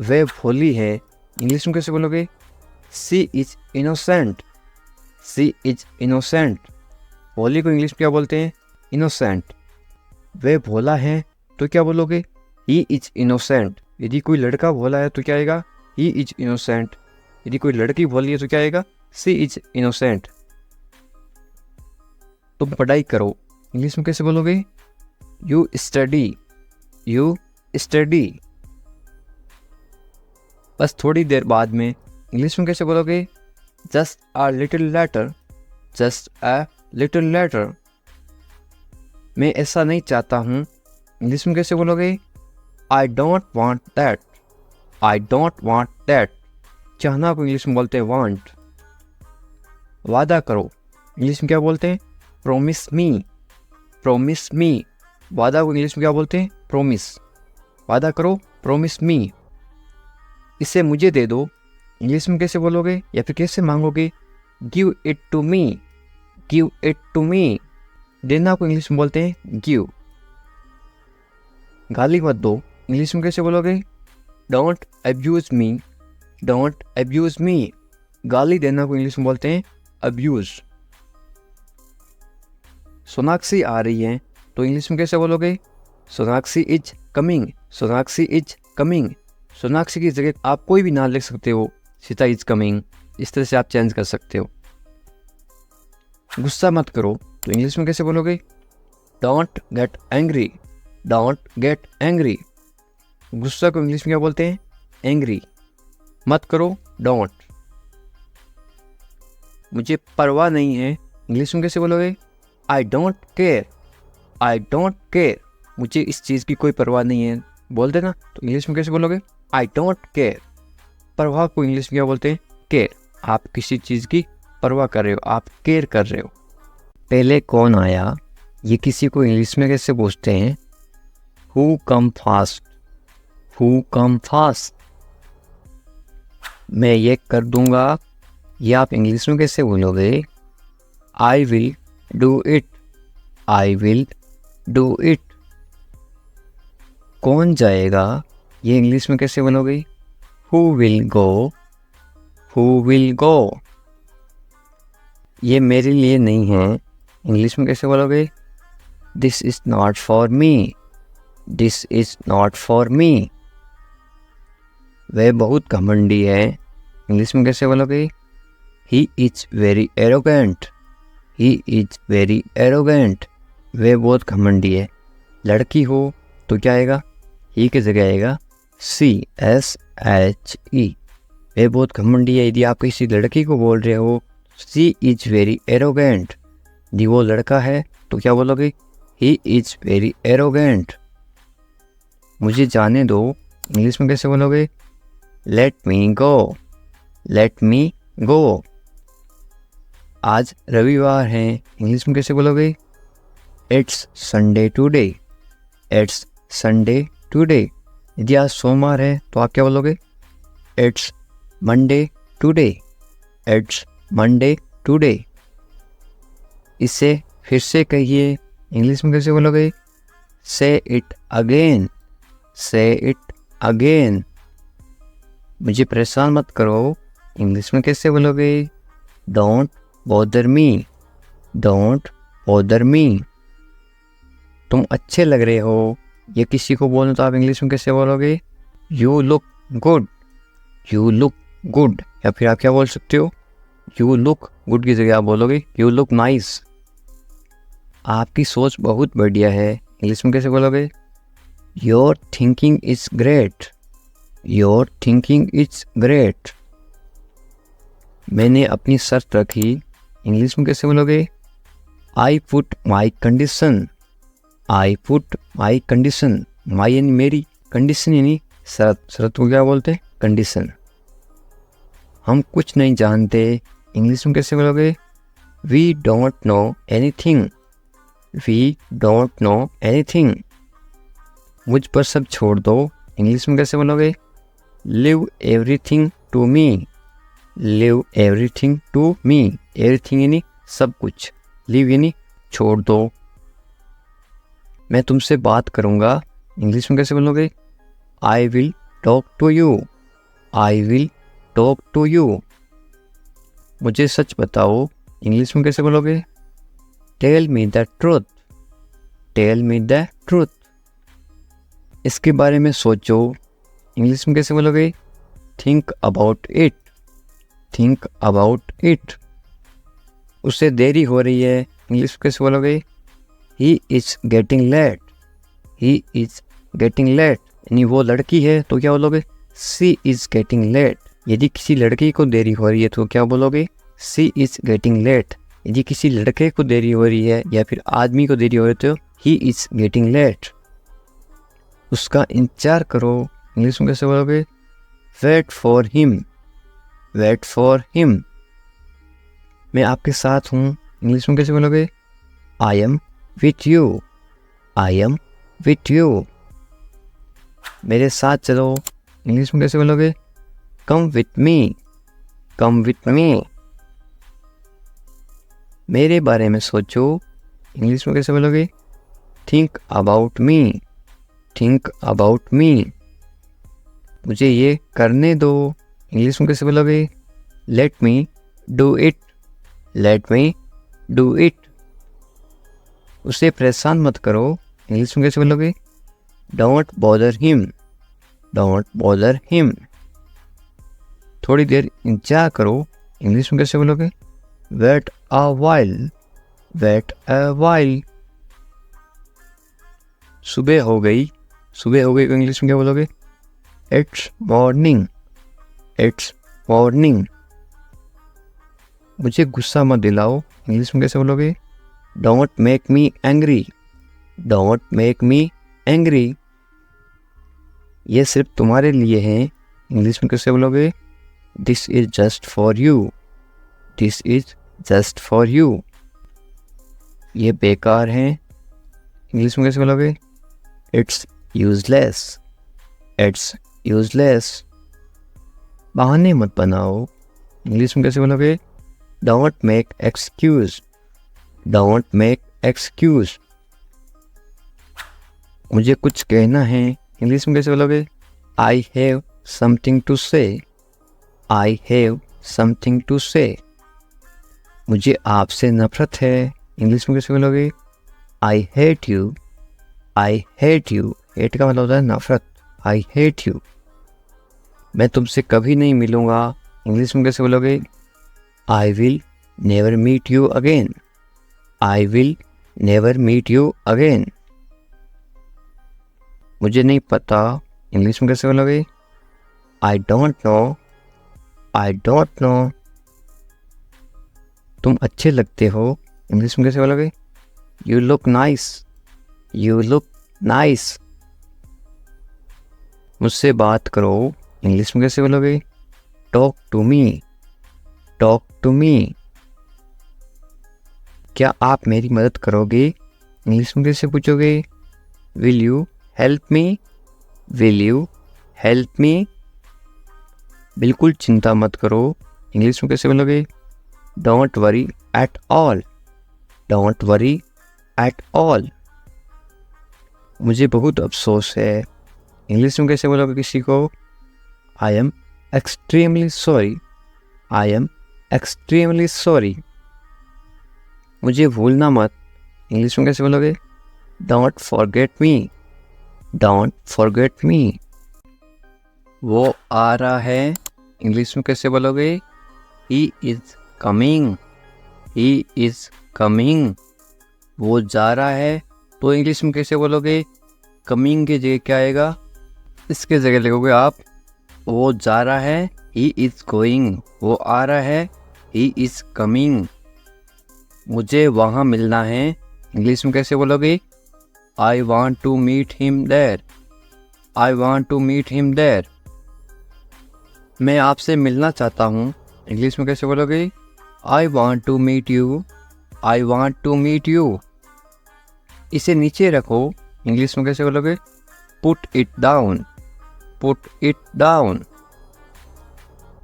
वे भोली है, इंग्लिश में कैसे बोलोगे? She is innocent, she is innocent. भोली को इंग्लिश में क्या बोलते हैं? इनोसेंट। वह भोला है तो क्या बोलोगे? He is innocent. यदि कोई लड़का भोला है तो क्या आएगा? He is innocent. यदि कोई लड़की भोली है तो क्या आएगा? She is innocent. तुम पढ़ाई करो, इंग्लिश में कैसे बोलोगे? You study. You study. बस थोड़ी देर बाद में, इंग्लिश में कैसे बोलोगे? Just a little letter. Just a little letter. मैं ऐसा नहीं चाहता हूँ, इंग्लिश में कैसे बोलोगे? I don't want that. I don't want that. चाहना को इंग्लिश में बोलते हैं वांट। वादा करो, इंग्लिश में क्या बोलते हैं? प्रोमिस मी। प्रोमिस मी। वादा को इंग्लिश में क्या बोलते हैं? प्रोमिस। वादा करो, प्रोमिस मी। इसे मुझे दे दो, इंग्लिश में कैसे बोलोगे या फिर कैसे मांगोगे? Give it to me. Give it to me. देना को इंग्लिश में बोलते हैं गिव। गाली मत दो, इंग्लिश में कैसे बोलोगे? Don't abuse me. Don't abuse me. गाली देना को इंग्लिश में बोलते हैं अब्यूज। सोनाक्षी आ रही है तो इंग्लिश में कैसे बोलोगे? Sonakshi is coming. Sonakshi is coming. Sonakshi की जगह आप कोई भी नाम लिख सकते हो, सीता इज कमिंग, इस तरह से आप चेंज कर सकते हो। गुस्सा मत करो तो इंग्लिश में कैसे बोलोगे? Don't get angry. Don't get angry. गुस्सा को इंग्लिश में क्या बोलते हैं? एंग्री। मत करो, डोंट। मुझे परवाह नहीं है, इंग्लिश में कैसे बोलोगे? I don't care. I don't care. मुझे इस चीज़ की कोई परवाह नहीं है, बोल देना, तो इंग्लिश में कैसे बोलोगे? I don't care. परवाह को इंग्लिश में क्या बोलते हैं? केयर। आप किसी चीज़ की परवाह कर रहे हो, आप केयर कर रहे हो। पहले कौन आया, ये किसी को इंग्लिश में कैसे पूछते हैं? Who come fast. Who come fast. मैं ये कर दूंगा, ये आप इंग्लिश में कैसे बोलोगे? I will do it. I will do it. कौन जाएगा, ये इंग्लिश में कैसे बोलोगे? Who will go. Who will go. ये मेरे लिए नहीं है, इंग्लिश में कैसे बोलोगे? This is not for me. This is not for me. वह बहुत घमंडी है, इंग्लिश में कैसे बोलोगे? He is very arrogant. He is very arrogant. वह बहुत घमंडी है। लड़की हो तो क्या आएगा? ही की जगह आएगा CSHE। वह बहुत घमंडी है। यदि आप किसी लड़की को बोल रहे हो शी इज वेरी एरोगेंट, यदि वो लड़का है तो क्या बोलोगे? He is very arrogant. मुझे जाने दो, इंग्लिश में कैसे बोलोगे? Let me go. Let me गो। आज रविवार है, इंग्लिश में कैसे बोलोगे? It's Sunday today. It's Sunday today. यदि आज सोमवार है तो आप क्या बोलोगे? It's Monday today. It's Monday today. इसे फिर से कहिए, इंग्लिश में कैसे बोलोगे? से इट अगेन। से इट अगेन। मुझे परेशान मत करो, इंग्लिश में कैसे बोलोगे? Don't bother me. Don't bother me. तुम अच्छे लग रहे हो, ये किसी को बोलना तो आप इंग्लिश में कैसे बोलोगे? You look good. You look good. या फिर आप क्या बोल सकते हो? यू लुक गुड की जगह आप बोलोगे यू लुक नाइस। आपकी सोच बहुत बढ़िया है, इंग्लिश में कैसे बोलोगे? Your thinking is great. Your thinking is great. मैंने अपनी शर्त रखी, इंग्लिश में कैसे बोलोगे? I put my condition. I put my condition. My यानी मेरी, कंडीशन यानी शर्त। शर्त को क्या बोलते हैं? कंडीशन। हम कुछ नहीं जानते, इंग्लिश में कैसे बोलोगे? We don't know anything. We don't know anything. मुझ पर सब छोड़ दो, इंग्लिश में कैसे बोलोगे? Leave everything to me. Leave everything to me. Everything यानी सब कुछ, लिव यानी छोड़ दो। मैं तुमसे बात करूँगा, इंग्लिश में कैसे बोलोगे? I will talk to you. I will talk to you. मुझे सच बताओ, इंग्लिश में कैसे बोलोगे? Tell me the truth, tell me the truth. इसके बारे में सोचो, इंग्लिश में कैसे बोलोगे? Think about it, think about it. उसे देरी हो रही है, इंग्लिश में कैसे बोलोगे? He is getting late, he is getting late. यानी वो लड़की है तो क्या बोलोगे? She is getting late. यदि किसी लड़की को देरी हो रही है तो क्या बोलोगे? She is getting late. यदि किसी लड़के को देरी हो रही है या फिर आदमी को देरी हो रही है तो ही इज गेटिंग लेट। उसका इंतजार करो, इंग्लिश में कैसे बोलोगे? Wait for him, wait for him. मैं आपके साथ हूँ, इंग्लिश में कैसे बोलोगे? I am with you, I am with you. मेरे साथ चलो, इंग्लिश में कैसे बोलोगे? Come with me, come with me. मेरे बारे में सोचो, इंग्लिश में कैसे बोलोगे? Think about me, think about me. मुझे ये करने दो, इंग्लिश में कैसे बोलोगे? Let me do it, let me do it. उसे परेशान मत करो, इंग्लिश में कैसे बोलोगे? Don't bother him, don't bother him. थोड़ी देर इंतजार करो, इंग्लिश में कैसे बोलोगे? Wait a while, wait a while. सुबह हो गई, सुबह हो गई को इंग्लिश में क्या बोलोगे? It's morning, it's morning. मुझे गुस्सा मत दिलाओ, इंग्लिश में कैसे बोलोगे? Don't make me angry, don't make me angry. ये सिर्फ तुम्हारे लिए है, इंग्लिश में कैसे बोलोगे? This is just for you, this is just for you. ये बेकार है, इंग्लिश में कैसे बोलोगे? It's useless, it's useless. बहाने मत बनाओ, इंग्लिश में कैसे बोलोगे? Don't make excuse, don't make excuse. मुझे कुछ कहना है, इंग्लिश में कैसे बोलोगे? आई हैव समथिंग टू से, आई हैव समथिंग टू से। मुझे आपसे नफरत है, इंग्लिश में कैसे बोलोगे? I hate you, I hate you. Hate का मतलब होता है नफरत, आई हेट यू। मैं तुमसे कभी नहीं मिलूँगा, इंग्लिश में कैसे बोलोगे? I will never meet you again, I will never meet you again. मुझे नहीं पता, इंग्लिश में कैसे बोलोगे? I don't know, I don't know. तुम अच्छे लगते हो, इंग्लिश में कैसे बोलोगे? You look nice, you look nice. मुझसे बात करो, इंग्लिश में कैसे बोलोगे? Talk to me, talk to me. क्या आप मेरी मदद करोगे, इंग्लिश में कैसे पूछोगे? Will you help me, will you help मी। बिल्कुल चिंता मत करो, इंग्लिश में कैसे बोलोगे? Don't worry at all, don't worry at all. मुझे बहुत अफसोस है, इंग्लिश में कैसे बोलोगे किसी को? I am extremely sorry, I am extremely sorry. मुझे भूलना मत, इंग्लिश में कैसे बोलोगे? Don't forget me, don't forget me. वो आ रहा है, इंग्लिश में कैसे बोलोगे? He is coming, he is coming. वो जा रहा है तो इंग्लिश में कैसे बोलोगे? कमिंग की जगह क्या आएगा? इसके जगह लिखोगे आप वो जा रहा है, ही इज गोइंग। वो आ रहा है, ही इज कमिंग। मुझे वहाँ मिलना है, इंग्लिश में कैसे बोलोगे? I want to meet him there, I want to meet him there. मैं आपसे मिलना चाहता हूँ, इंग्लिश में कैसे बोलोगे? I want to meet you, I want to meet you. इसे नीचे रखो, इंग्लिश में कैसे बोलोगे? Put it down, put it down.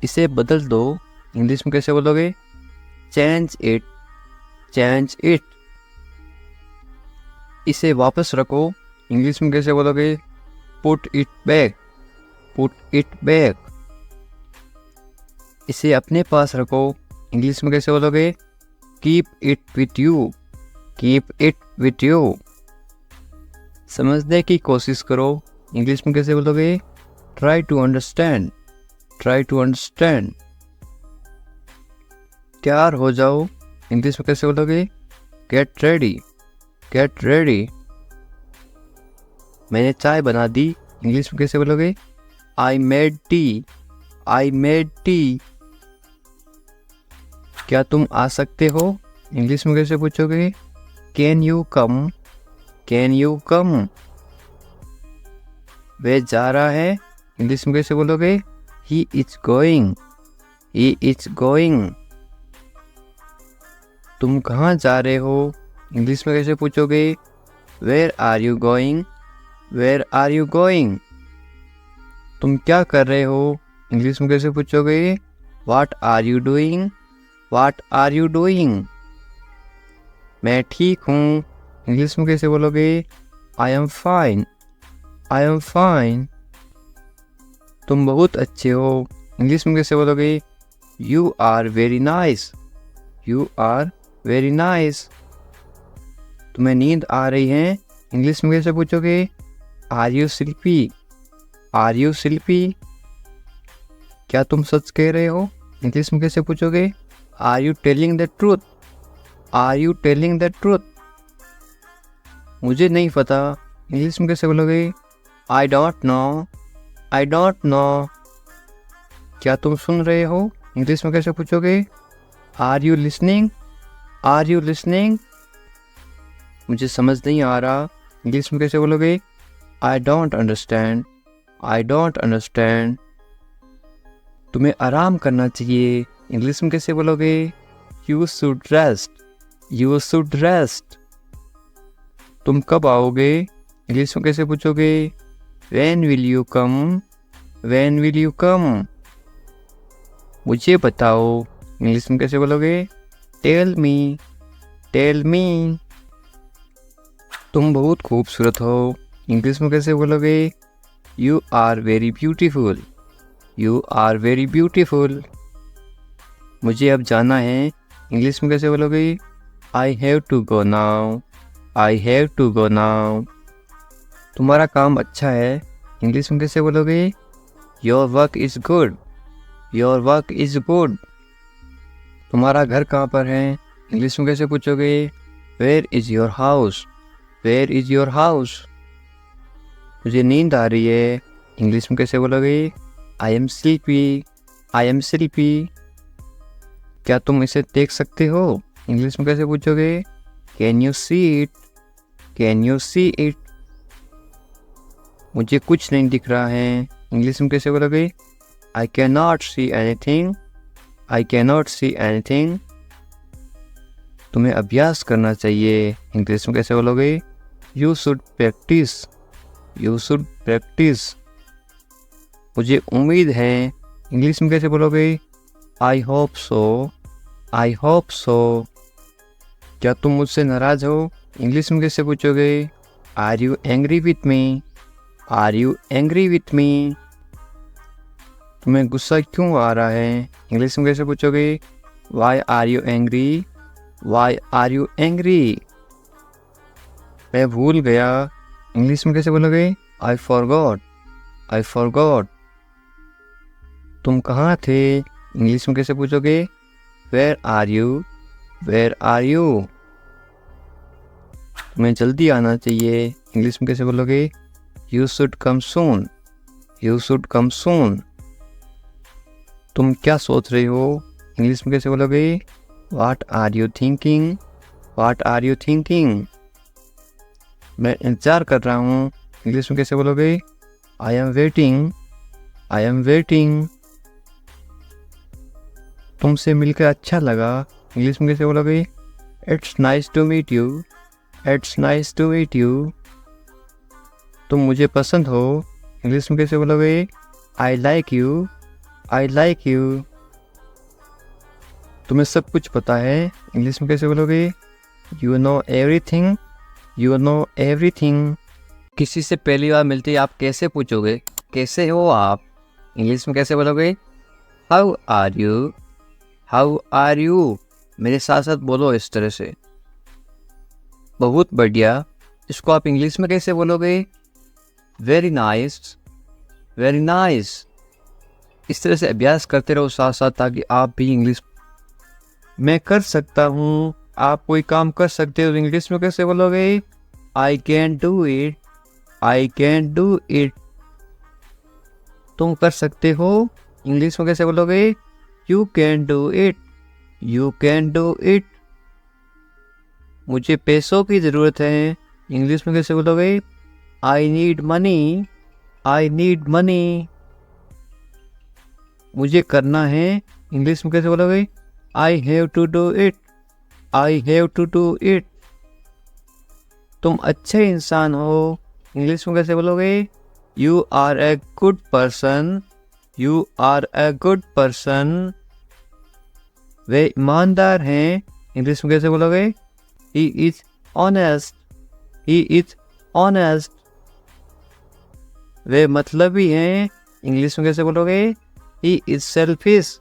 इसे बदल दो, इंग्लिश में कैसे बोलोगे? Change it, change it. इसे वापस रखो, इंग्लिश में कैसे बोलोगे? Put it back, put it back. इसे अपने पास रखो, इंग्लिश में कैसे बोलोगे? Keep it with you, keep it with you. समझने की कोशिश करो, इंग्लिश में कैसे बोलोगे? Try to understand, try to understand. तैयार हो जाओ, इंग्लिश में कैसे बोलोगे? Get ready, get ready. मैंने चाय बना दी, इंग्लिश में कैसे बोलोगे? I made tea, I made tea. क्या तुम आ सकते हो? इंग्लिश में कैसे पूछोगे? Can you come, can you come. वह जा रहा है, इंग्लिश में कैसे बोलोगे? He is going, he is going. तुम कहाँ जा रहे हो? इंग्लिश में कैसे पूछोगे? Where are you going, where are you going. तुम क्या कर रहे हो? इंग्लिश में कैसे पूछोगे? What are you doing, what are you doing. मैं ठीक हूँ, इंग्लिश में कैसे बोलोगे? I am fine, I am fine. तुम बहुत अच्छे हो, इंग्लिश में कैसे बोलोगे? You are very nice, you are very nice. तुम्हें नींद आ रही है, इंग्लिश में कैसे पूछोगे? Are you sleepy, are you sleepy. क्या तुम सच कह रहे हो? इंग्लिश में कैसे पूछोगे? Are you telling the truth, are you telling the truth. मुझे नहीं पता, इंग्लिश में कैसे बोलोगे? I don't know, I don't know. क्या तुम सुन रहे हो? इंग्लिश में कैसे पूछोगे? Are you listening, are you listening. मुझे समझ नहीं आ रहा, इंग्लिश में कैसे बोलोगे? I don't understand, I don't understand. तुम्हें आराम करना चाहिए, इंग्लिश में कैसे बोलोगे? You should rest, you should rest. तुम कब आओगे? इंग्लिश में कैसे पूछोगे? When will you come, when will you come. मुझे बताओ, इंग्लिश में कैसे बोलोगे? Tell me, tell me. तुम बहुत खूबसूरत हो, इंग्लिश में कैसे बोलोगे? You are very beautiful, you are very beautiful. मुझे अब जाना है, इंग्लिश में कैसे बोलोगे? I have to go now, I have to go now. तुम्हारा काम अच्छा है, इंग्लिश में कैसे बोलोगे? Your work is good, your work is good. तुम्हारा घर कहाँ पर है, इंग्लिश में कैसे पूछोगे? Where is your house, where is your house. मुझे नींद आ रही है, इंग्लिश में कैसे बोलोगे? I am sleepy, I am sleepy. क्या तुम इसे देख सकते हो? इंग्लिश में कैसे पूछोगे? Can you see it, can you see it. मुझे कुछ नहीं दिख रहा है, इंग्लिश में कैसे बोलोगे? I can not see anything, I can not see anything. तुम्हें अभ्यास करना चाहिए, इंग्लिश में कैसे बोलोगे? You should practise, you should practise. मुझे उम्मीद है, इंग्लिश में कैसे बोलोगे? I hope so, I hope so. क्या तुम मुझसे नाराज़ हो? इंग्लिश में कैसे पूछोगे? Are you angry with me, are you angry with me. तुम्हें गुस्सा क्यों आ रहा है? इंग्लिश में कैसे पूछोगे? Why are you angry, why are you angry. मैं भूल गया, इंग्लिश में कैसे बोलोगे? I forgot, I forgot. तुम कहाँ थे? इंग्लिश में कैसे पूछोगे? Where are you, where are you. तुम्हें जल्दी आना चाहिए, इंग्लिश में कैसे बोलोगे? You should come soon, you should come soon. तुम क्या सोच रहे हो? इंग्लिश में कैसे बोलोगे? What are you thinking, what are you thinking. मैं इंतज़ार कर रहा हूँ, इंग्लिश में कैसे बोलोगे? I am waiting, I am waiting. तुमसे मिलकर अच्छा लगा, इंग्लिश में कैसे बोलोगे? It's nice to meet you, it's nice to meet you. तुम मुझे पसंद हो, इंग्लिश में कैसे बोलोगे? I like you, I like you. तुम्हें सब कुछ पता है, इंग्लिश में कैसे बोलोगे? You know everything, you know everything. किसी से पहली बार मिलते ही आप कैसे पूछोगे? कैसे हो आप? इंग्लिश में कैसे बोलोगे? How are you, how are you. मेरे साथ साथ बोलो इस तरह से। बहुत बढ़िया। इसको आप इंग्लिश में कैसे बोलोगे? Very nice, very nice. इस तरह से अभ्यास करते रहो साथ साथ, ताकि आप भी इंग्लिश मैं कर सकता हूँ। आप कोई काम कर सकते हो, इंग्लिश में कैसे बोलोगे? I can do it, I can do it. तुम कर सकते हो, इंग्लिश में कैसे बोलोगे? You can do it, you can do it. मुझे पैसों की ज़रूरत है, इंग्लिश में कैसे बोलोगे? I need money, I need money. मुझे करना है, इंग्लिश में कैसे बोलोगे? I have to do it, I have to do it. तुम अच्छे इंसान हो, इंग्लिश में कैसे बोलोगे? You are a good person, you are a good person. वे ईमानदार हैं, इंग्लिश में कैसे बोलोगे? He is honest, he is honest. वे मतलबी हैं, इंग्लिश में कैसे बोलोगे? He is selfish,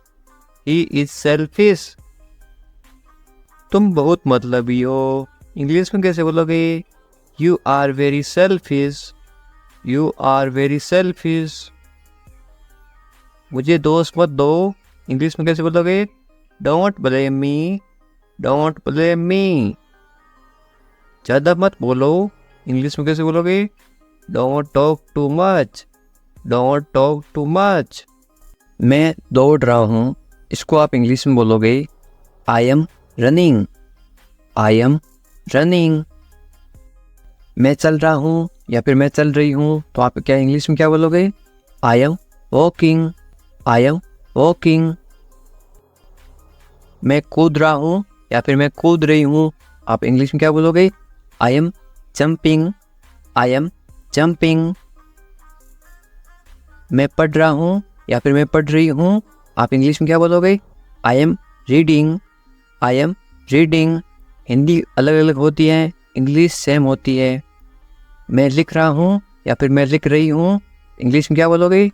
he is selfish. तुम बहुत मतलबी हो, इंग्लिश में कैसे बोलोगे? You are very selfish, you are very selfish. मुझे दोष मत दो, इंग्लिश में कैसे बोलोगे? Don't blame me, don't blame me. ज़्यादा मत बोलो, इंग्लिश में कैसे बोलोगे? Don't talk too much, don't talk too much. मैं दौड़ रहा हूँ, इसको आप इंग्लिश में बोलोगे? I am running, I am running. मैं चल रहा हूँ या फिर मैं चल रही हूँ, तो आप क्या इंग्लिश में क्या बोलोगे? I am walking, I am walking. मैं कूद रहा हूँ या फिर मैं कूद रही हूँ, आप इंग्लिश में क्या बोलोगे? I M jumping, I am jumping. मैं पढ़ रहा हूँ या फिर मैं पढ़ रही हूँ, आप इंग्लिश में क्या बोलोगे? I am reading, I am reading. Hindi अलग अलग होती है, इंग्लिश सेम होती है। मैं लिख रहा हूँ या फिर मैं लिख रही हूँ, इंग्लिश में क्या बोलोगे?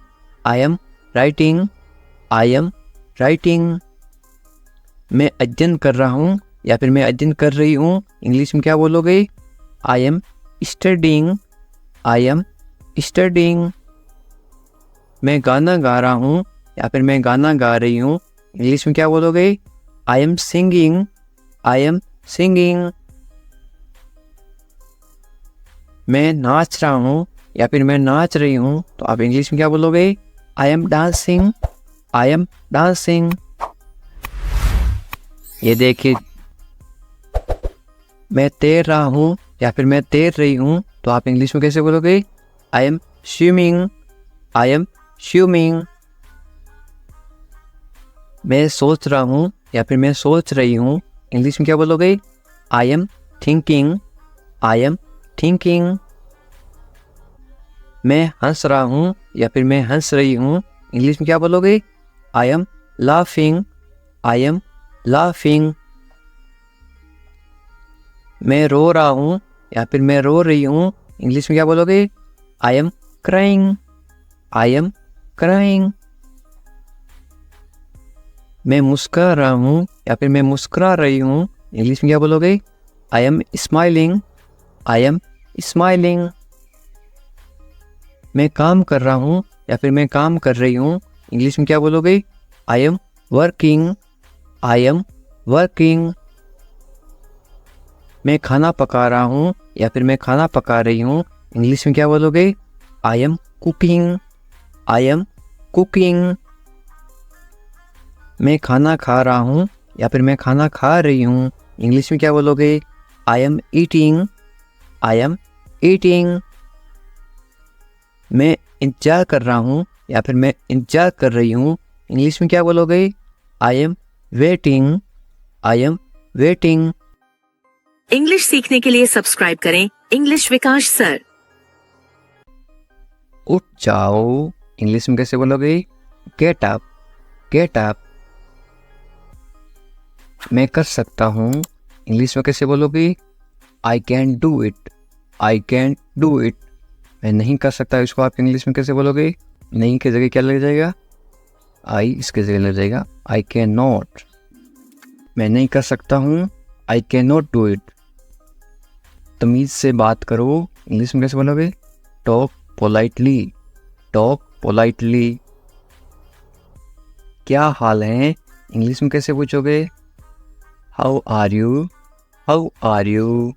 I am writing, I am writing. मैं अध्ययन कर रहा हूँ या फिर मैं अध्ययन कर रही हूँ, इंग्लिश में क्या बोलोगे? I am studying, I am studying. मैं गाना गा रहा हूँ या फिर मैं गाना गा रही हूँ, इंग्लिश में क्या बोलोगे? I am singing, I am singing. मैं नाच रहा हूँ या फिर मैं नाच रही हूँ, तो आप इंग्लिश में क्या बोलोगे? I M dancing, I am dancing. ये देखिए, मैं तैर रहा हूँ या फिर मैं तैर रही हूँ, तो आप इंग्लिश में कैसे बोलोगे? I M swimming, I am swimming. मैं सोच रहा हूँ या फिर मैं सोच रही हूँ, इंग्लिश में क्या बोलोगे? I am thinking, I am thinking. मैं हंस रहा हूँ या फिर मैं हंस रही हूँ, इंग्लिश में क्या बोलोगे? I am laughing, I am laughing. मैं रो रहा हूँ या फिर मैं रो रही हूँ, इंग्लिश में क्या बोलोगे? I am crying, I am crying. मैं मुस्कुरा रहा हूँ या फिर मैं मुस्कुरा रही हूँ, इंग्लिश में क्या बोलोगे? I am smiling, I am smiling. मैं काम कर रहा हूँ या फिर मैं काम कर रही हूँ, इंग्लिश में क्या बोलोगे? I am working, I am working. मैं खाना पका रहा हूँ या फिर मैं खाना पका रही हूँ, इंग्लिश में क्या बोलोगे? I am cooking, I am cooking. मैं खाना खा रहा हूँ या फिर मैं खाना खा रही हूँ, इंग्लिश में क्या बोलोगे? I am eating, I am eating. मैं इंतजार कर रहा हूँ या फिर मैं इंतजार कर रही हूँ, इंग्लिश में क्या बोलोगे? I am waiting, I am waiting. English सीखने के लिए सब्सक्राइब करें इंग्लिश विकास सर। उठ जाओ, इंग्लिश में कैसे बोलोगे? Get up, get up. मैं कर सकता हूँ, इंग्लिश में कैसे बोलोगे? I can do it, I can do it. मैं नहीं कर सकता, इसको आप इंग्लिश में कैसे बोलोगे? नहीं की जगह क्या लग जाएगा? आई इसके जगह लग जाएगा आई कैन नॉट। मैं नहीं कर सकता हूँ, I can not do it. तमीज़ से बात करो, इंग्लिश में कैसे बोलोगे? Talk politely, talk politely. क्या हाल है, इंग्लिश में कैसे पूछोगे? How are you, how are you.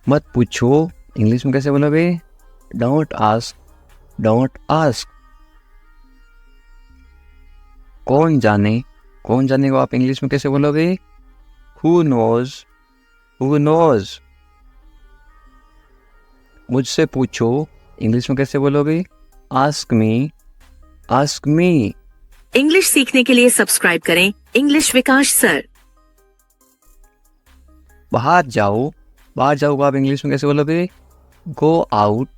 मत पूछो, इंग्लिश में कैसे बोलोगे? Don't ask, don't ask. कौन जाने, कौन जाने को आप इंग्लिश में कैसे बोलोगे? Who knows, who knows. मुझसे पूछो, इंग्लिश में कैसे बोलोगे? Ask me, ask me. English सीखने के लिए सब्सक्राइब करें इंग्लिश विकास सर। बाहर जाओ, बाहर जाओ को आप इंग्लिश में कैसे बोलोगे? Go out,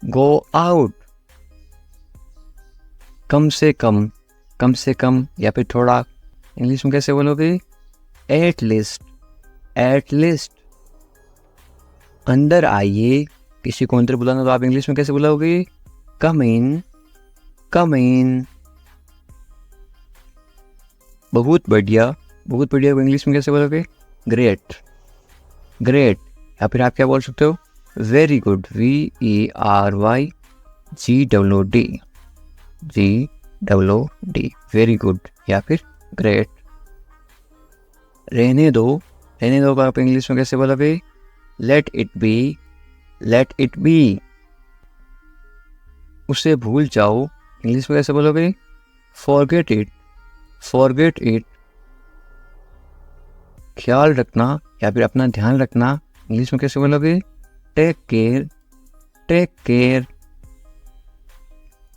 go out. कम से कम, कम से कम या फिर थोड़ा, इंग्लिश में कैसे बोलोगे? At least, at least. अंदर आइए, किसी को अंदर बुलाना तो आप इंग्लिश में कैसे बुलाओगे? कम इन, कम इन। बहुत बढ़िया, बहुत बढ़िया को इंग्लिश में कैसे बोलोगे? Great, great. या फिर आप क्या बोल सकते हो? Very good, VERYGOOD, GOOD, very good या फिर ग्रेट। रहने दो, रहने दो को आप इंग्लिश में कैसे बोलोगे? Let it be, let it be. उसे भूल जाओ, इंग्लिश में कैसे बोलोगे? Forget it, forget it. ख्याल रखना या फिर अपना ध्यान रखना, इंग्लिश में कैसे बोलोगे? Take care, take care.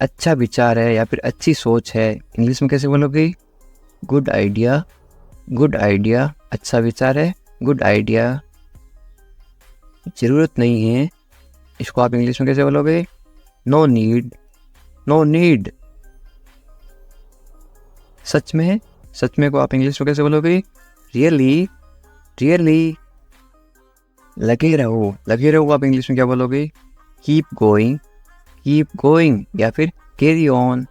अच्छा विचार है या फिर अच्छी सोच है, इंग्लिश में कैसे बोलोगे? Good idea, good idea. अच्छा विचार है, गुड आइडिया। ज़रूरत नहीं है, इसको आप इंग्लिश में कैसे बोलोगे? No need, no need. सच में, सच में को आप इंग्लिश में कैसे बोलोगे? Really, really. लगे रहो, लगे रहो आप इंग्लिश में क्या बोलोगे? कीप गोइंग, कीप गोइंग या फिर कैरी ऑन।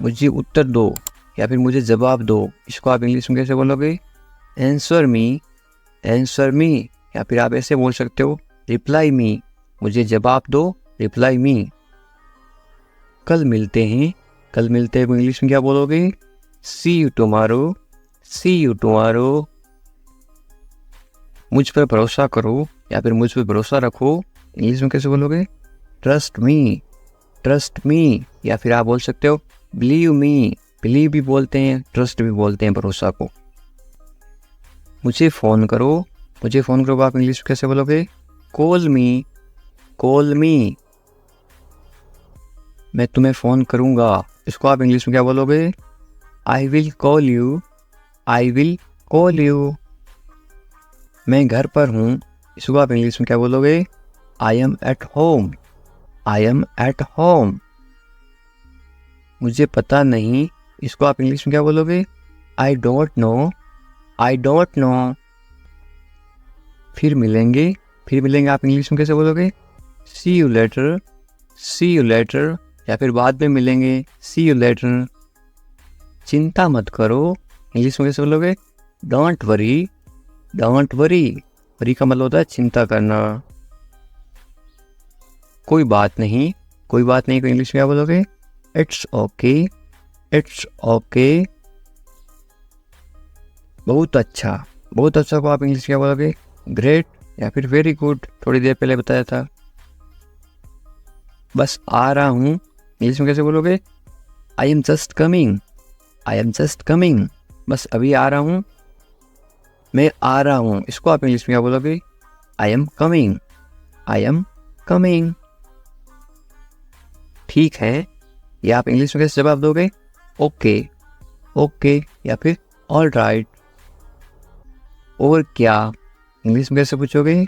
मुझे उत्तर दो या फिर मुझे जवाब दो, इसको आप इंग्लिश में कैसे बोलोगे? आंसर मी, आंसर मी या फिर आप ऐसे बोल सकते हो रिप्लाई मी, मुझे जवाब दो, रिप्लाई मी। कल मिलते हैं, कल मिलते हैं को इंग्लिश में क्या बोलोगे? See you tomorrow, see you tomorrow. मुझ पर भरोसा करो या फिर मुझ पर भरोसा रखो, इंग्लिश में कैसे बोलोगे? ट्रस्ट मी, ट्रस्ट मी या फिर आप बोल सकते हो बिलीव मी। बिलीव भी बोलते हैं, ट्रस्ट भी बोलते हैं भरोसा को। मुझे फ़ोन करो, मुझे फ़ोन करो आप इंग्लिश में कैसे बोलोगे? कॉल मी, कॉल मी। मैं तुम्हें फ़ोन करूँगा, इसको आप इंग्लिश में क्या बोलोगे? I will call you, I will call you. मैं घर पर हूँ, इसको आप इंग्लिश में क्या बोलोगे? I am at home, I am at home. मुझे पता नहीं, इसको आप इंग्लिश में क्या बोलोगे? I don't know, I don't know. फिर मिलेंगे, फिर मिलेंगे आप इंग्लिश में कैसे बोलोगे? See you later, see you later या फिर बाद में मिलेंगे, सी यू लेटर। चिंता मत करो, इंग्लिश में कैसे बोलोगे? Don't worry, don't worry. Worry का मतलब होता है चिंता करना। कोई बात नहीं, कोई बात नहीं को इंग्लिश में क्या बोलोगे? It's okay, it's okay. बहुत अच्छा, बहुत अच्छा को आप इंग्लिश में क्या बोलोगे? ग्रेट या फिर वेरी गुड, थोड़ी देर पहले बताया था। बस आ रहा हूँ, इंग्लिश में कैसे बोलोगे? I am just coming, I am just coming. बस अभी आ रहा हूँ, मैं आ रहा हूँ, इसको आप इंग्लिश में क्या बोलोगे? I am coming, I am coming. ठीक है, या आप इंग्लिश में कैसे जवाब दोगे? ओके, ओके या फिर ऑल राइट। और क्या, इंग्लिश में कैसे पूछोगे?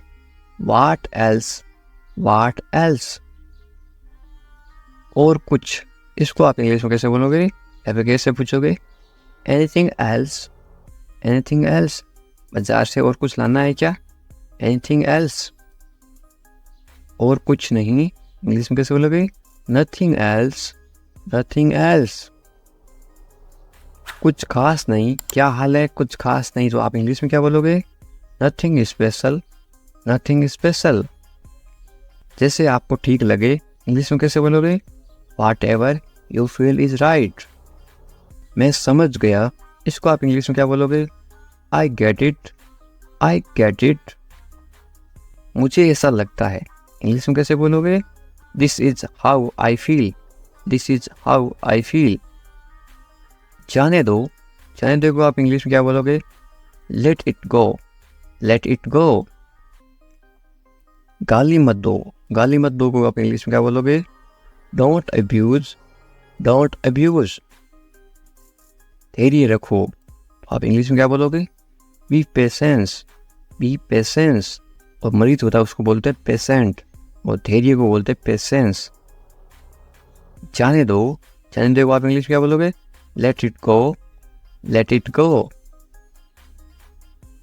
What else, what else. और कुछ, इसको आप इंग्लिश में कैसे बोलोगे या फिर कैसे पूछोगे? Anything else, anything else. बाजार से और कुछ लाना है क्या? Anything else. और कुछ नहीं, इंग्लिश में कैसे बोलोगे? Nothing else, nothing else. कुछ खास नहीं, क्या हाल है, कुछ खास नहीं, तो आप इंग्लिश में क्या बोलोगे? Nothing special, nothing special. जैसे आपको ठीक लगे, इंग्लिश में कैसे बोलोगे? Whatever you feel is right. मैं समझ गया, इसको आप इंग्लिश में क्या बोलोगे? I get it, I get it. मुझे ऐसा लगता है, इंग्लिश में कैसे बोलोगे? This is how I feel, this is how I feel. जाने दो, जाने दो को आप इंग्लिश में क्या बोलोगे? Let it go, let it go. गाली मत दो, गाली मत दो को आप इंग्लिश में क्या बोलोगे? Don't abuse, don't abuse. धैर्य रखो, आप इंग्लिश में क्या बोलोगे? B patience, B patience. और मरीज होता है उसको बोलते हैं पेशेंट, और धैर्य को बोलते हैं पेशेंस। जाने दो, जाने दो को आप इंग्लिश में क्या बोलोगे? Let it go, let it go.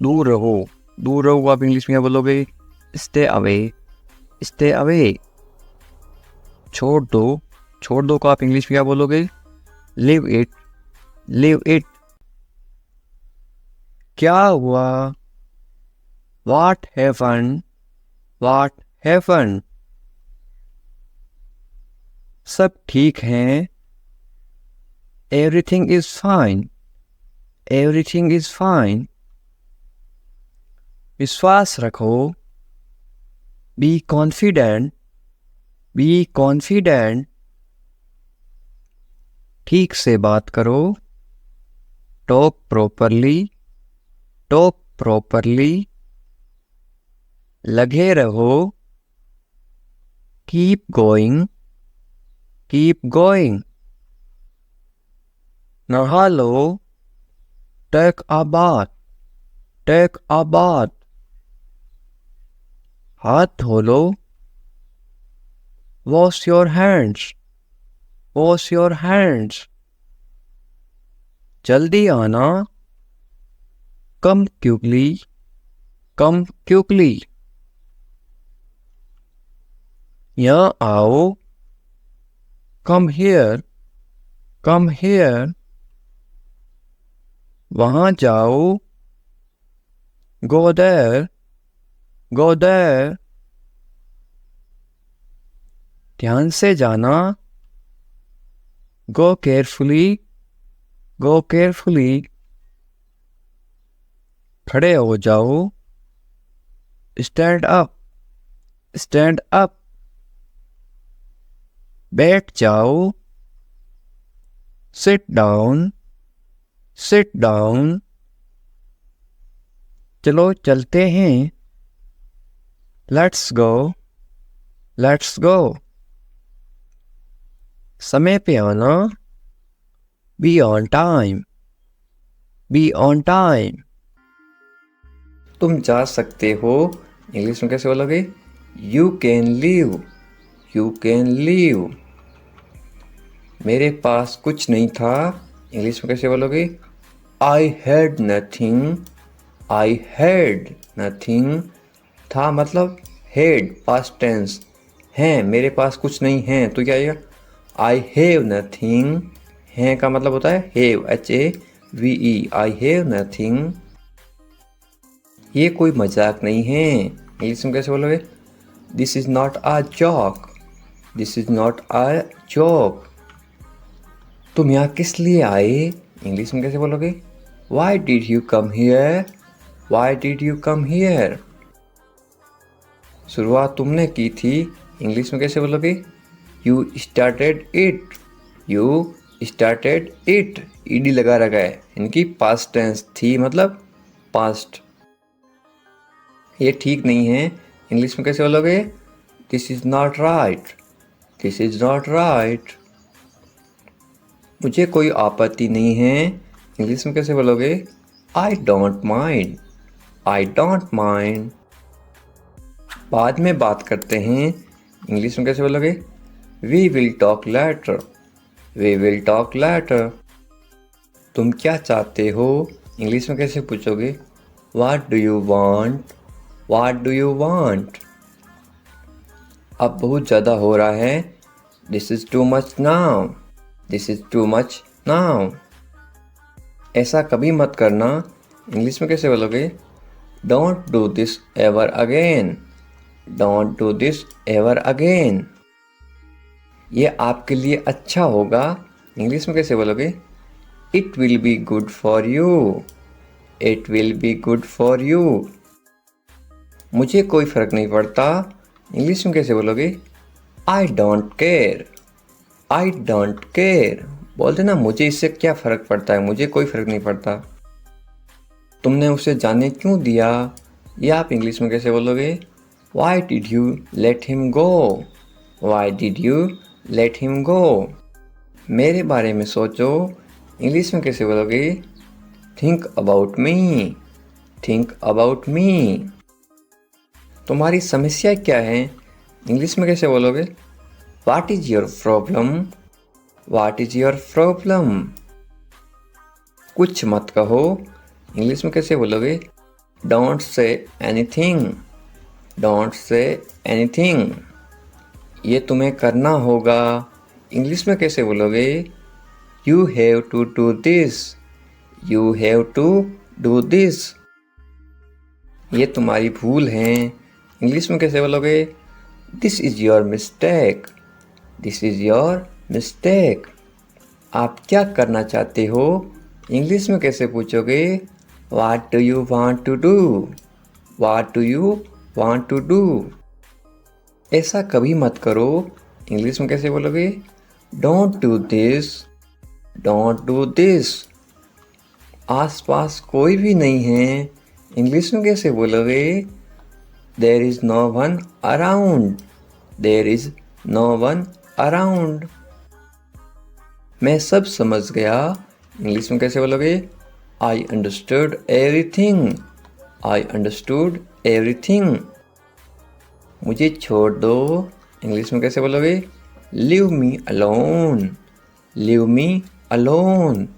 दूर रहो, दूर रहो को आप इंग्लिश में क्या बोलोगे? Stay away, stay away. छोड़ दो, छोड़ दो को आप इंग्लिश में क्या बोलोगे? Live it, live it. क्या हुआ? What happened, what happened. सब ठीक हैं, everything is fine, everything is fine. विश्वास रखो, बी कॉन्फिडेंट, बी कॉन्फिडेंट। ठीक से बात करो, टॉक प्रॉपरली, टॉक प्रॉपरली। लगे रहो, कीप गोइंग, कीप गोइंग। नहा लो, take a bath, take a bath. हाथ धो लो, wash your hands, wash your hands. जल्दी आना, कम क्विकली, कम क्विकली। यहाँ आओ, कम हियर, कम हियर। वहाँ जाओ, गो देयर, गो देयर। ध्यान से जाना, गो केयरफुली, गो केयरफुली। खड़े हो जाओ, स्टैंड अप, स्टैंड अप। बैठ जाओ, सिट डाउन, सिट डाउन। चलो चलते हैं, लेट्स गो, लेट्स गो। समय पे आना, be on time, be on time. तुम जा सकते हो, इंग्लिश में कैसे बोलोगे? You can leave, you can leave. मेरे पास कुछ नहीं था, इंग्लिश में कैसे बोलोगे? I had nothing, I had nothing. था मतलब हैड, पास्ट टेंस। हैं, मेरे पास कुछ नहीं है, तो क्या आएगा? I have nothing. हैं का मतलब होता है have, HAVE, I have nothing. ये कोई मजाक नहीं है, इंग्लिश में कैसे बोलोगे? This is not a joke, this is not a joke. तुम यहाँ किस लिए आए, इंग्लिश में कैसे बोलोगे? Why did you come here, why did you come here. शुरुआत तुमने की थी, इंग्लिश में कैसे बोलोगे? You started it, you started it. ED लगा रखा है, इनकी पास्ट टेंस थी मतलब पास्ट। ये ठीक नहीं है, इंग्लिश में कैसे बोलोगे? This is not right, this is not right. मुझे कोई आपत्ति नहीं है, इंग्लिश में कैसे बोलोगे? I don't mind, I don't mind. बाद में बात करते हैं, इंग्लिश में कैसे बोलोगे? We will talk later, we will talk later. तुम क्या चाहते हो, इंग्लिश में कैसे पूछोगे? What do you want, what do you want. अब बहुत ज़्यादा हो रहा है, this is too much now, this is too much now. ऐसा कभी मत करना, इंग्लिश में कैसे बोलोगे? Don't do this ever again. Don't do this ever again. ये आपके लिए अच्छा होगा, इंग्लिश में कैसे बोलोगे? It will be good for you. It will be good for you. मुझे कोई फर्क नहीं पड़ता, इंग्लिश में कैसे बोलोगे? I don't care. I don't care. बोलते ना, मुझे इससे क्या फ़र्क पड़ता है, मुझे कोई फ़र्क नहीं पड़ता। तुमने उसे जाने क्यों दिया, ये आप इंग्लिश में कैसे बोलोगे? Why did you let him go. Why did you let him go. मेरे बारे में सोचो, इंग्लिश में कैसे बोलोगे? Think about me. Think about मी। तुम्हारी समस्या क्या है, इंग्लिश में कैसे बोलोगे? What is your problem. What is your problem. कुछ मत कहो, इंग्लिश में कैसे बोलोगे? Don't say anything. Don't say anything. ये तुम्हें करना होगा, इंग्लिश में कैसे बोलोगे? You have to do this. You have to do this. ये तुम्हारी भूल है, इंग्लिश में कैसे बोलोगे? This is your mistake. This is your mistake. आप क्या करना चाहते हो, इंग्लिश में कैसे पूछोगे? What do you want to do. What do you want to do. ऐसा कभी मत करो, इंग्लिश में कैसे बोलोगे? Don't do this. Don't do this. आसपास कोई भी नहीं है, इंग्लिश में कैसे बोलोगे? There is no one around. There is no one around. मैं सब समझ गया, इंग्लिश में कैसे बोलोगे? I understood everything. I understood everything. मुझे छोड़ दो, इंग्लिश में कैसे बोलोगे? Leave me alone. Leave me alone.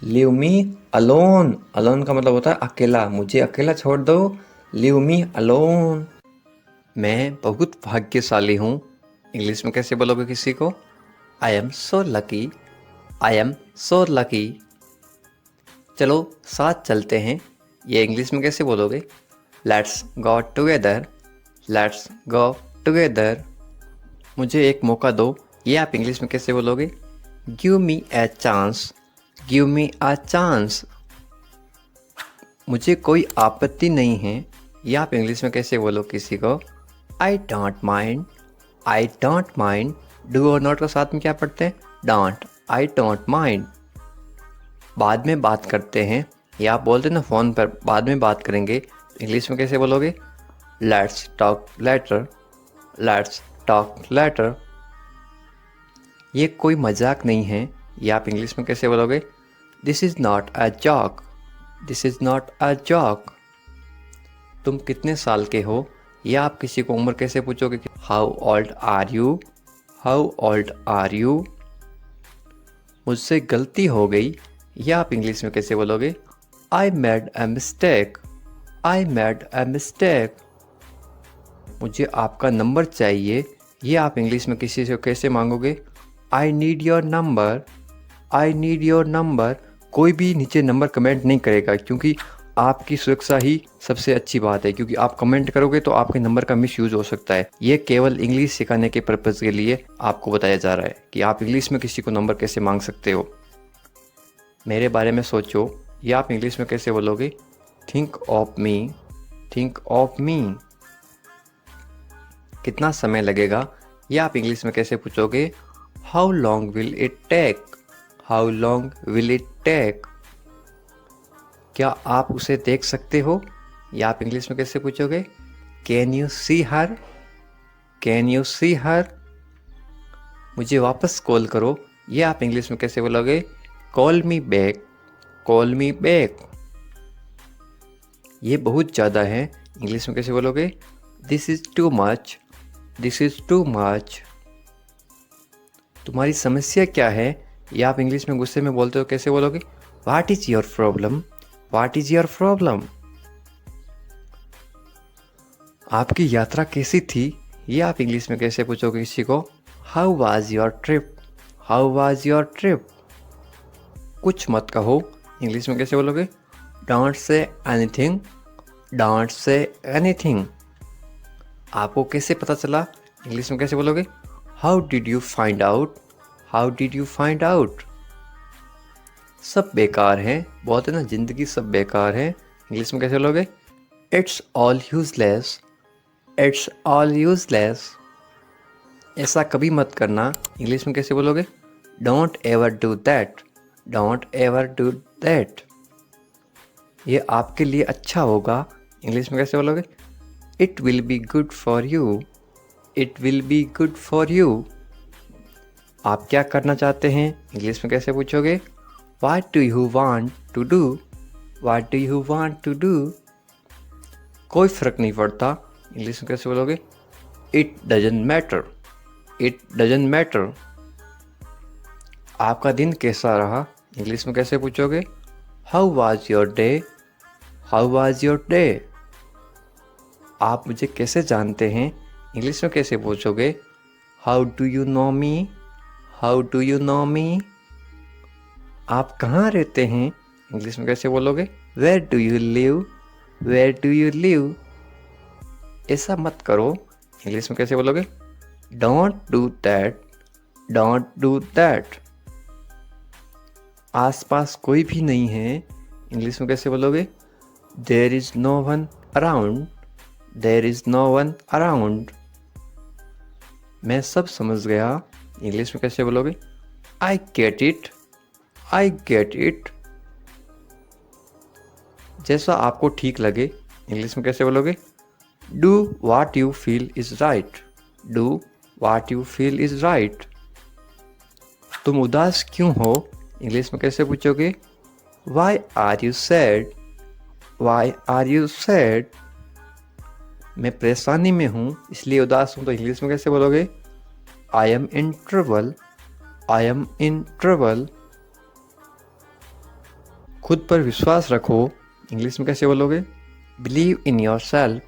Leave me alone. Alone का मतलब होता है अकेला, मुझे अकेला छोड़ दो, लीव मी अलोन। मैं बहुत भाग्यशाली हूँ, इंग्लिश में कैसे बोलोगे किसी को? I am so lucky. I am so lucky. चलो साथ चलते हैं, ये इंग्लिश में कैसे बोलोगे? Let's go together. Let's go together. मुझे एक मौका दो, ये आप इंग्लिश में कैसे बोलोगे? Give me a chance. Give me a chance. मुझे कोई आपत्ति नहीं है, ये आप इंग्लिश में कैसे बोलो किसी को? आई don't mind. I don't mind. Do और नॉट का साथ में क्या पढ़ते हैं? डोंट। I don't mind. बाद में बात करते हैं, या आप बोलते ना फ़ोन पर बाद में बात करेंगे, इंग्लिश में कैसे बोलोगे? Let's talk later. Let's talk later. ये कोई मजाक नहीं है, ये आप इंग्लिश में कैसे बोलोगे? This is not a joke. This is not a joke. तुम कितने साल के हो, या आप किसी को उम्र कैसे पूछोगे? How old are you. How old are you. मुझसे गलती हो गई, या आप इंग्लिश में कैसे बोलोगे? I made a mistake. I made a mistake. मुझे आपका नंबर चाहिए, ये आप इंग्लिश में किसी से कैसे मांगोगे? I need your number. I need your number. कोई भी नीचे नंबर कमेंट नहीं करेगा, क्योंकि आपकी सुरक्षा ही सबसे अच्छी बात है, क्योंकि आप कमेंट करोगे तो आपके नंबर का मिसयूज़ हो सकता है। ये केवल इंग्लिश सिखाने के पर्पज़ के लिए आपको बताया जा रहा है कि आप इंग्लिश में किसी को नंबर कैसे मांग सकते हो। मेरे बारे में सोचो, ये आप इंग्लिश में कैसे बोलोगे? Think of me. Think of me. कितना समय लगेगा, ये आप इंग्लिश में कैसे पूछोगे? How long will it take. How long will it take. क्या आप उसे देख सकते हो, या आप इंग्लिश में कैसे पूछोगे? Can you see her. Can you see her. मुझे वापस कॉल करो, ये आप इंग्लिश में कैसे बोलोगे? Call me back. Call me back. ये बहुत ज़्यादा है, इंग्लिश में कैसे बोलोगे? This is too much. This is too much. तुम्हारी समस्या क्या है, या आप इंग्लिश में गुस्से में बोलते हो, कैसे बोलोगे? What is your problem. What is your problem. आपकी यात्रा कैसी थी, ये आप इंग्लिश में कैसे पूछोगे किसी को? How was your trip. How was your trip. कुछ मत कहो, इंग्लिश में कैसे बोलोगे? Don't say anything, don't say anything. आपको कैसे पता चला? इंग्लिश में कैसे बोलोगे? How did you find out, how did you find out. सब बेकार है, बोलते ना जिंदगी सब बेकार है, इंग्लिश में कैसे बोलोगे? It's all useless, it's all useless. ऐसा कभी मत करना, इंग्लिश में कैसे बोलोगे? Don't ever do that, don't ever do that. ये आपके लिए अच्छा होगा, इंग्लिश में कैसे बोलोगे? It will be good for you, it will be good for you. आप क्या करना चाहते हैं, इंग्लिश में कैसे पूछोगे? What do you want to do? What do you want to do? कोई फ़र्क नहीं पड़ता, इंग्लिश में कैसे बोलोगे? It doesn't matter, it doesn't matter। आपका दिन कैसा रहा, इंग्लिश में कैसे पूछोगे? How was your day? How was your day? आप मुझे कैसे जानते हैं, इंग्लिश में कैसे पूछोगे? How do you know me? How do you know me? आप कहाँ रहते हैं, इंग्लिश में कैसे बोलोगे? Where do you live? Where do you live? ऐसा मत करो, इंग्लिश में कैसे बोलोगे? Don't do that, don't do that। आसपास कोई भी नहीं है, इंग्लिश में कैसे बोलोगे? There is no one around, there is no one around। मैं सब समझ गया, इंग्लिश में कैसे बोलोगे? I get it, I get it। जैसा आपको ठीक लगे, इंग्लिश में कैसे बोलोगे? Do what you feel is right, do what you feel is right। तुम उदास क्यों हो, इंग्लिश में कैसे पूछोगे? Why are you sad, why are you sad। मैं परेशानी में हूँ इसलिए उदास हूँ, तो इंग्लिश में कैसे बोलोगे? I am in trouble, I am in trouble। खुद पर विश्वास रखो, इंग्लिश में कैसे बोलोगे? Believe in your self,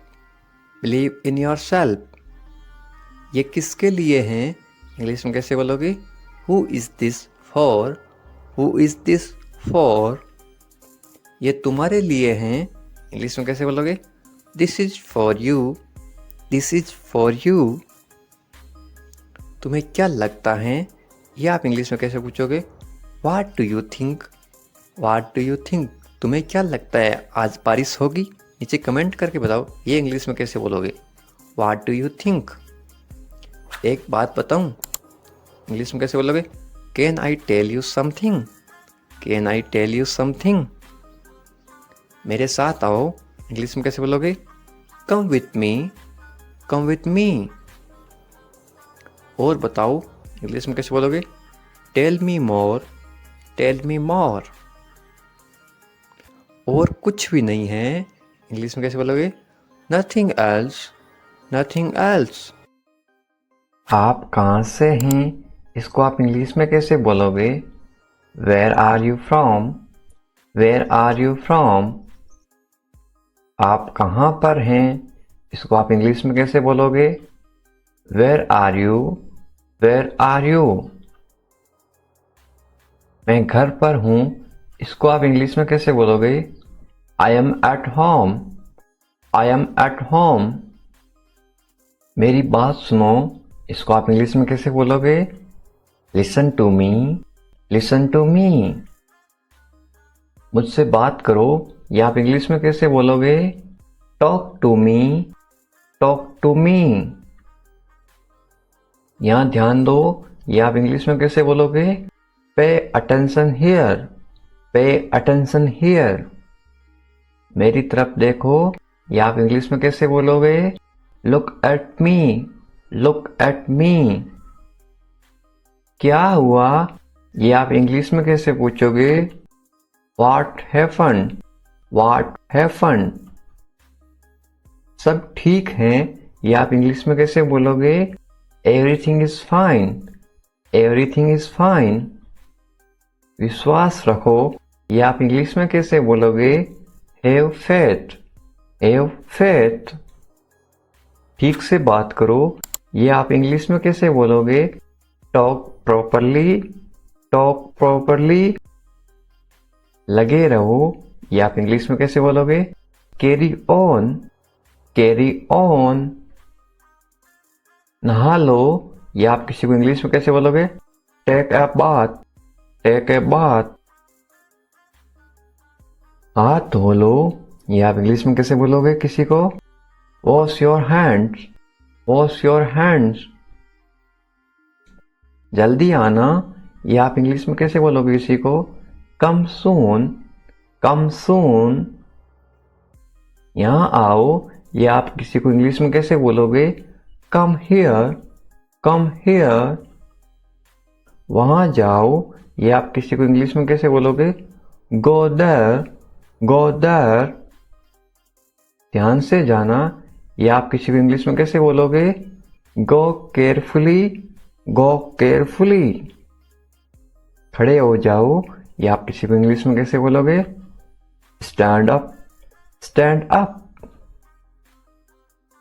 believe in your self. ये किसके लिए हैं, इंग्लिश में कैसे बोलोगे? Who is this for, who is this for. ये तुम्हारे लिए हैं, इंग्लिश में कैसे बोलोगे? This is for you, this is for you. तुम्हें क्या लगता है, ये आप इंग्लिश में कैसे पूछोगे? What do you think, watt do you think. तुम्हें क्या लगता है आज बारिश होगी, नीचे कमेंट करके बताओ, ये इंग्लिश में कैसे बोलोगे? What do you think. एक बात बताऊं, इंग्लिश में कैसे बोलोगे? Can I tell you something, can I tell you something. मेरे साथ आओ, इंग्लिश में कैसे बोलोगे? Come with me, come with me. और बताओ, इंग्लिश में कैसे बोलोगे? Tell me more, tell me more. और कुछ भी नहीं है, इंग्लिश में कैसे बोलोगे? Nothing else, nothing else. आप कहाँ से हैं, इसको आप इंग्लिश में कैसे बोलोगे? Where are you from, where are you from. आप कहाँ पर हैं, इसको आप इंग्लिश में कैसे बोलोगे? Where are you, where are you. मैं घर पर हूँ, इसको आप इंग्लिश में कैसे बोलोगे? I am at home, I am at home. मेरी बात सुनो, इसको आप इंग्लिश में कैसे बोलोगे? Listen to me, listen to me. मुझसे बात करो, ये आप इंग्लिश में कैसे बोलोगे? Talk to me, talk to me. यहाँ ध्यान दो, ये आप इंग्लिश में कैसे बोलोगे? Pay attention here, pay attention here. मेरी तरफ देखो, ये आप इंग्लिश में कैसे बोलोगे? Look at me, look at me. क्या हुआ, ये आप इंग्लिश में कैसे पूछोगे? What happened, what happened. सब ठीक है, ये आप इंग्लिश में कैसे बोलोगे? Everything is fine, everything is fine. विश्वास रखो, ये आप इंग्लिश में कैसे बोलोगे? Have faith, have faith. ठीक से बात करो, ये आप इंग्लिश में कैसे बोलोगे? Talk properly, talk properly. लगे रहो, ये आप इंग्लिश में कैसे बोलोगे? Carry on, carry on. नहा लो, ये आप किसी को इंग्लिश में कैसे बोलोगे? Take a bath, take a bath. हाथ धो लो, ये आप इंग्लिश में कैसे बोलोगे किसी को? Wash your hands, wash your hands. जल्दी आना, ये आप इंग्लिश में कैसे बोलोगे किसी को? कम सून, कम सून। यहाँ आओ, ये आप किसी को इंग्लिश में कैसे बोलोगे? Come here, come here. वहां जाओ, ये आप किसी को इंग्लिश में कैसे बोलोगे? Go there, go there. ध्यान से जाना, ये आप किसी को इंग्लिश में कैसे बोलोगे? गो केयरफुली, गो केयरफुली। खड़े हो जाओ, ये आप किसी को इंग्लिश में कैसे बोलोगे? Stand up, stand up.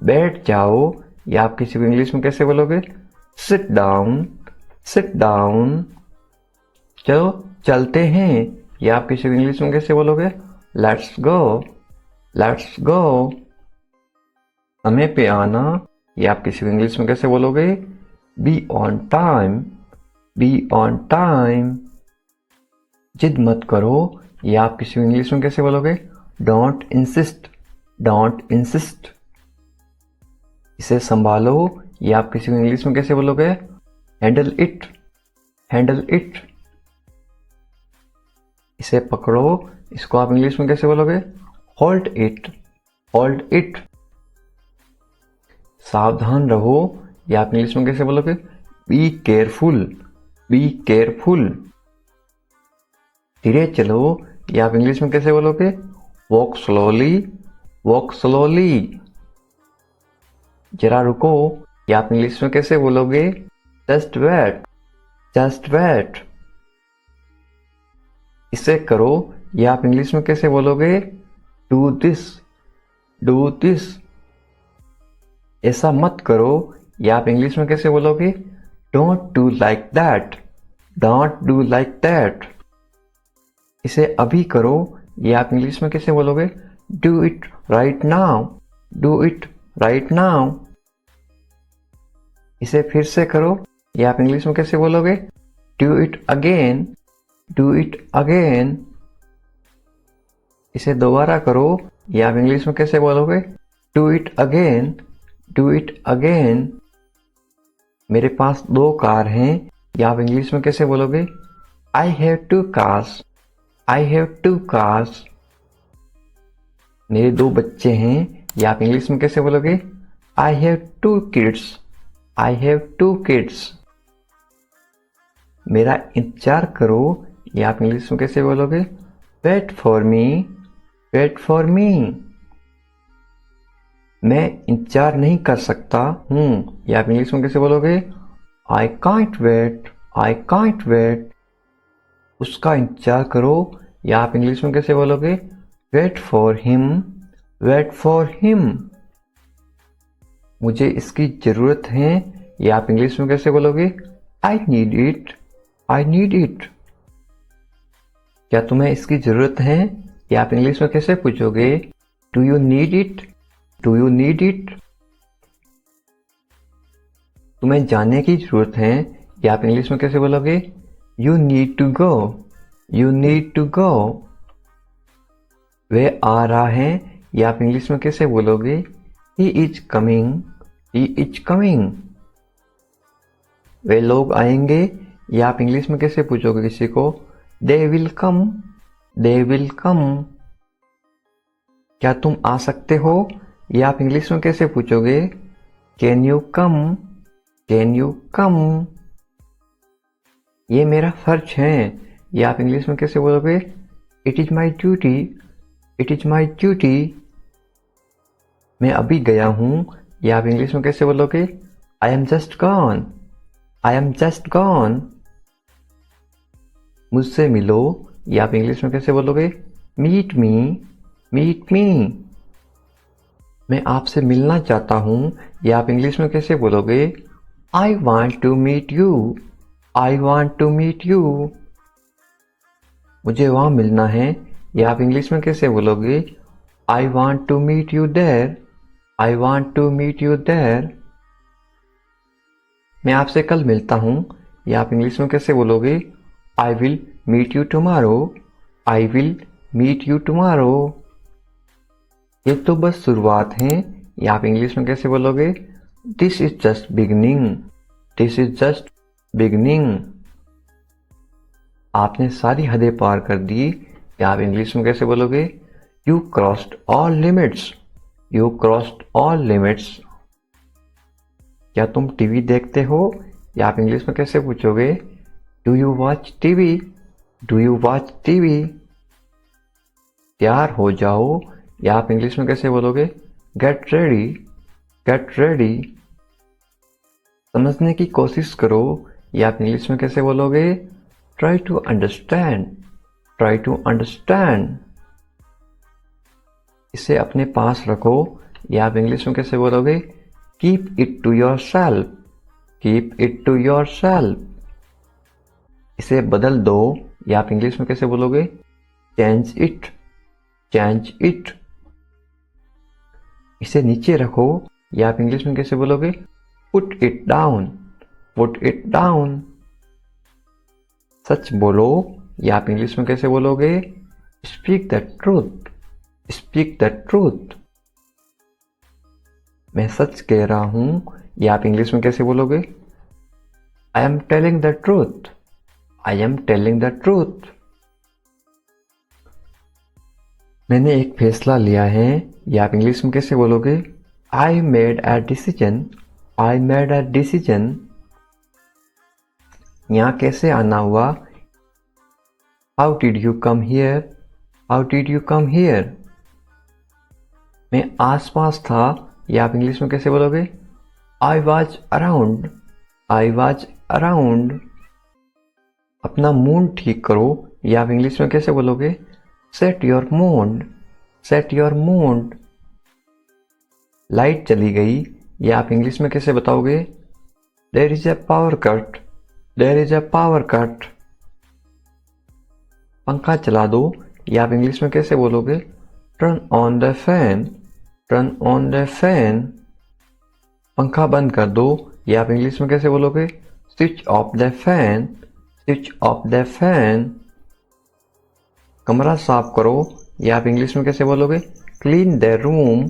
बैठ जाओ, ये आप किसी को इंग्लिश में कैसे बोलोगे? Sit down, sit down. चलो चलते हैं, ये आप किसी को इंग्लिश में कैसे बोलोगे? Let's go, let's go. समय पे आना, ये आप किसी को इंग्लिश में कैसे बोलोगे? Be on time, be on time. जिद मत करो, ये आप किसी को इंग्लिश में कैसे बोलोगे? Don't insist, don't insist. इसे संभालो, ये आप किसी को इंग्लिश में कैसे बोलोगे? Handle it, handle it. इसे पकड़ो, इसको आप इंग्लिश में कैसे बोलोगे? Hold it, hold it. सावधान रहो, ये आप इंग्लिश में कैसे बोलोगे? Be careful, be careful. धीरे चलो, ये आप इंग्लिश में कैसे बोलोगे? Walk slowly, walk slowly. जरा रुको, ये आप इंग्लिश में कैसे बोलोगे? Just wait, just wait. इसे करो, ये आप इंग्लिश में कैसे बोलोगे? Do this, do this. ऐसा मत करो, ये आप इंग्लिश में कैसे बोलोगे? Don't do like that, don't do like that. इसे अभी करो, ये आप इंग्लिश में कैसे बोलोगे? Do it right now, do it right now. इसे फिर से करो, ये आप इंग्लिश में कैसे बोलोगे? Do it again, do it again. इसे दोबारा करो, ये आप इंग्लिश में कैसे बोलोगे? Do it again, do it again. मेरे पास 2 कार हैं, ये आप इंग्लिश में कैसे बोलोगे? I have 2 cars, I have 2 cars. मेरे 2 बच्चे हैं, ये आप इंग्लिश में कैसे बोलोगे? I have 2 kids, I have 2 kids. मेरा इंतजार करो, ये आप इंग्लिश में कैसे बोलोगे? Wait for me, wait for me. मैं इंतजार नहीं कर सकता हूँ, ये आप इंग्लिश में कैसे बोलोगे? I can't wait, I can't wait. उसका इंतजार करो, या आप इंग्लिश में कैसे बोलोगे? Wait for him, wait for him. मुझे इसकी जरूरत है, या आप इंग्लिश में कैसे बोलोगे? I need it, I need it. क्या तुम्हें इसकी जरूरत है, या आप इंग्लिश में कैसे पूछोगे? Do you need it, do you need it. तुम्हें जाने की जरूरत है, या आप इंग्लिश में कैसे बोलोगे? You need to go, you need to go. वह आ रहा है, या आप इंग्लिश में कैसे बोलोगे? He is coming, he is coming. वे लोग आएंगे, या आप इंग्लिश में कैसे पूछोगे किसी को? They will come, they will come. क्या तुम आ सकते हो, या आप इंग्लिश में कैसे पूछोगे? Can you come, can you कम। ये मेरा फर्ज है, या आप इंग्लिश में कैसे बोलोगे? It is my duty, it is my duty. मैं अभी गया हूं, या आप इंग्लिश में कैसे बोलोगे? I am just gone, I am just gone. मुझसे मिलो, या आप इंग्लिश में कैसे बोलोगे? Meet me, meet me. मैं आपसे मिलना चाहता हूं, या आप इंग्लिश में कैसे बोलोगे? I want to meet you, I want to meet you. मुझे वहाँ मिलना है, या आप इंग्लिश में कैसे बोलोगे? I want to meet you there. I want to meet you there. मैं आपसे कल मिलता हूँ, या आप इंग्लिश में कैसे बोलोगे? I will meet you tomorrow. I will meet you tomorrow. ये तो बस शुरुआत है, या आप इंग्लिश में कैसे बोलोगे? This is just beginning. This is just beginning. आपने सारी हदें पार कर दी, या आप इंग्लिश में कैसे बोलोगे? You crossed all limits. You crossed all limits. क्या तुम टीवी देखते हो, या आप इंग्लिश में कैसे पूछोगे? Do you watch TV? Do you watch TV? तैयार हो जाओ, या आप इंग्लिश में कैसे बोलोगे? Get ready. Get ready. समझने की कोशिश करो, या आप इंग्लिश में कैसे बोलोगे? Try to understand. Try to understand. इसे अपने पास रखो, या आप इंग्लिश में कैसे बोलोगे? Keep it to yourself. Keep it to yourself. इसे बदल दो, या आप इंग्लिश में कैसे बोलोगे? Change it. Change it. इसे नीचे रखो, या आप इंग्लिश में कैसे बोलोगे? Put it down. Put it down. सच बोलो, या आप इंग्लिश में कैसे बोलोगे? Speak the truth. Speak the truth. मैं सच कह रहा हूं, या आप इंग्लिश में कैसे बोलोगे? I am telling the truth. I am telling the truth. मैंने एक फैसला लिया है, या आप इंग्लिश में कैसे बोलोगे? I made a decision. I made a decision. यहाँ कैसे आना हुआ? How did you come here? How did you come here? मैं आसपास था, या आप इंग्लिश में कैसे बोलोगे? I was around. I was around. अपना मूड ठीक करो, या आप इंग्लिश में कैसे बोलोगे? Set your mood. Set your mood. Light चली गई, या आप इंग्लिश में कैसे बताओगे? There is a power cut. There is a power cut. पंखा चला दो, या आप इंग्लिश में कैसे बोलोगे? Turn on the fan. Turn on the fan. पंखा बंद कर दो, या आप इंग्लिश में कैसे बोलोगे? Switch off the fan. Switch off the fan. कमरा साफ करो, या आप इंग्लिश में कैसे बोलोगे? Clean the room.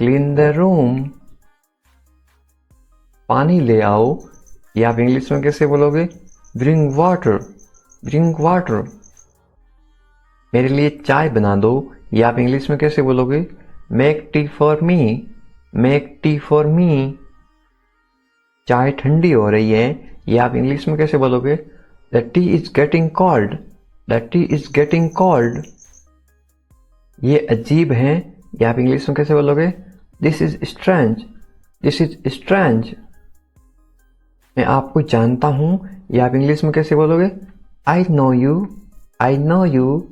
Clean the room. पानी ले आओ, या आप इंग्लिश में कैसे बोलोगे? Bring water. Bring water. मेरे लिए चाय बना दो, या आप इंग्लिश में कैसे बोलोगे? Make tea for me. Make tea for me. चाय ठंडी हो रही है, या आप इंग्लिश में कैसे बोलोगे? The tea is getting cold. The tea is getting cold. ये अजीब है, या आप इंग्लिश में कैसे बोलोगे? This is strange. This is strange. मैं आपको जानता हूं, या आप इंग्लिश में कैसे बोलोगे? I know you. I know you.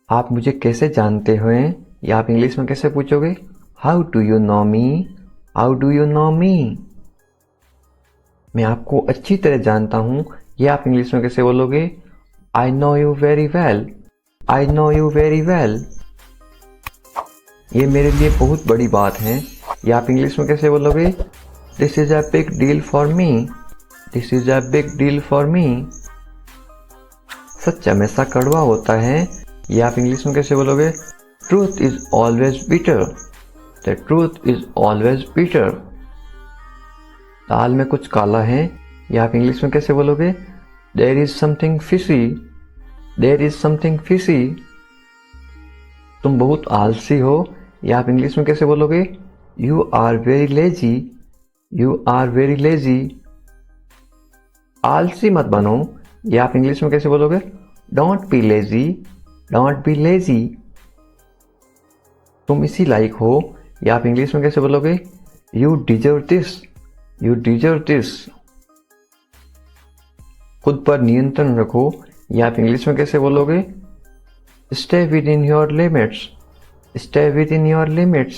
आप मुझे कैसे जानते हो, या आप इंग्लिश में कैसे पूछोगे? How do you know me? How do you know me? मैं आपको अच्छी तरह जानता हूं, या आप इंग्लिश में कैसे बोलोगे? I know you very well. I know you very well. ये मेरे लिए बहुत बड़ी बात है, या आप इंग्लिश में कैसे बोलोगे? This is a big deal for me. This is a big deal for me. सच हमेशा कड़वा होता है, या आप इंग्लिश में कैसे बोलोगे? Truth is always bitter. The truth is always bitter. दाल में कुछ काला है, या आप इंग्लिश में कैसे बोलोगे? There is something fishy. There is something fishy. तुम बहुत आलसी हो, या आप इंग्लिश में कैसे बोलोगे? You are very lazy. You are very lazy. आलसी मत बनो, या आप इंग्लिश में कैसे बोलोगे? Don't be lazy. Don't be lazy. तुम इसी लायक हो, या आप इंग्लिश में कैसे बोलोगे? You deserve this. You deserve this. खुद पर नियंत्रण रखो, या आप इंग्लिश में कैसे बोलोगे? Stay within your limits. Stay within your limits.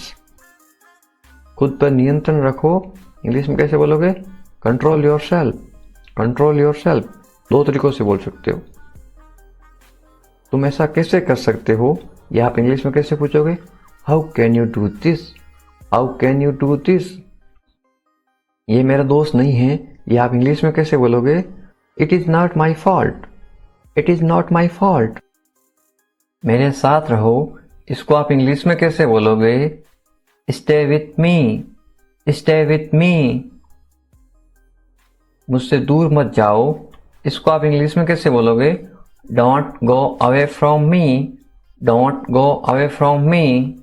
खुद पर नियंत्रण रखो, इंग्लिश में कैसे बोलोगे? Control yourself. Control yourself. दो तरीकों से बोल सकते हो। तुम ऐसा कैसे कर सकते हो, ये आप इंग्लिश में कैसे पूछोगे? How can you do this? How can you do this? ये मेरा दोस्त नहीं है, ये आप इंग्लिश में कैसे बोलोगे? It is not my fault. It is not my fault. मेरे साथ रहो, इसको आप इंग्लिश में कैसे बोलोगे? Stay with me. Stay with me. मुझसे दूर मत जाओ, इसको आप इंग्लिश में कैसे बोलोगे? Don't go away from me. Don't go away from me.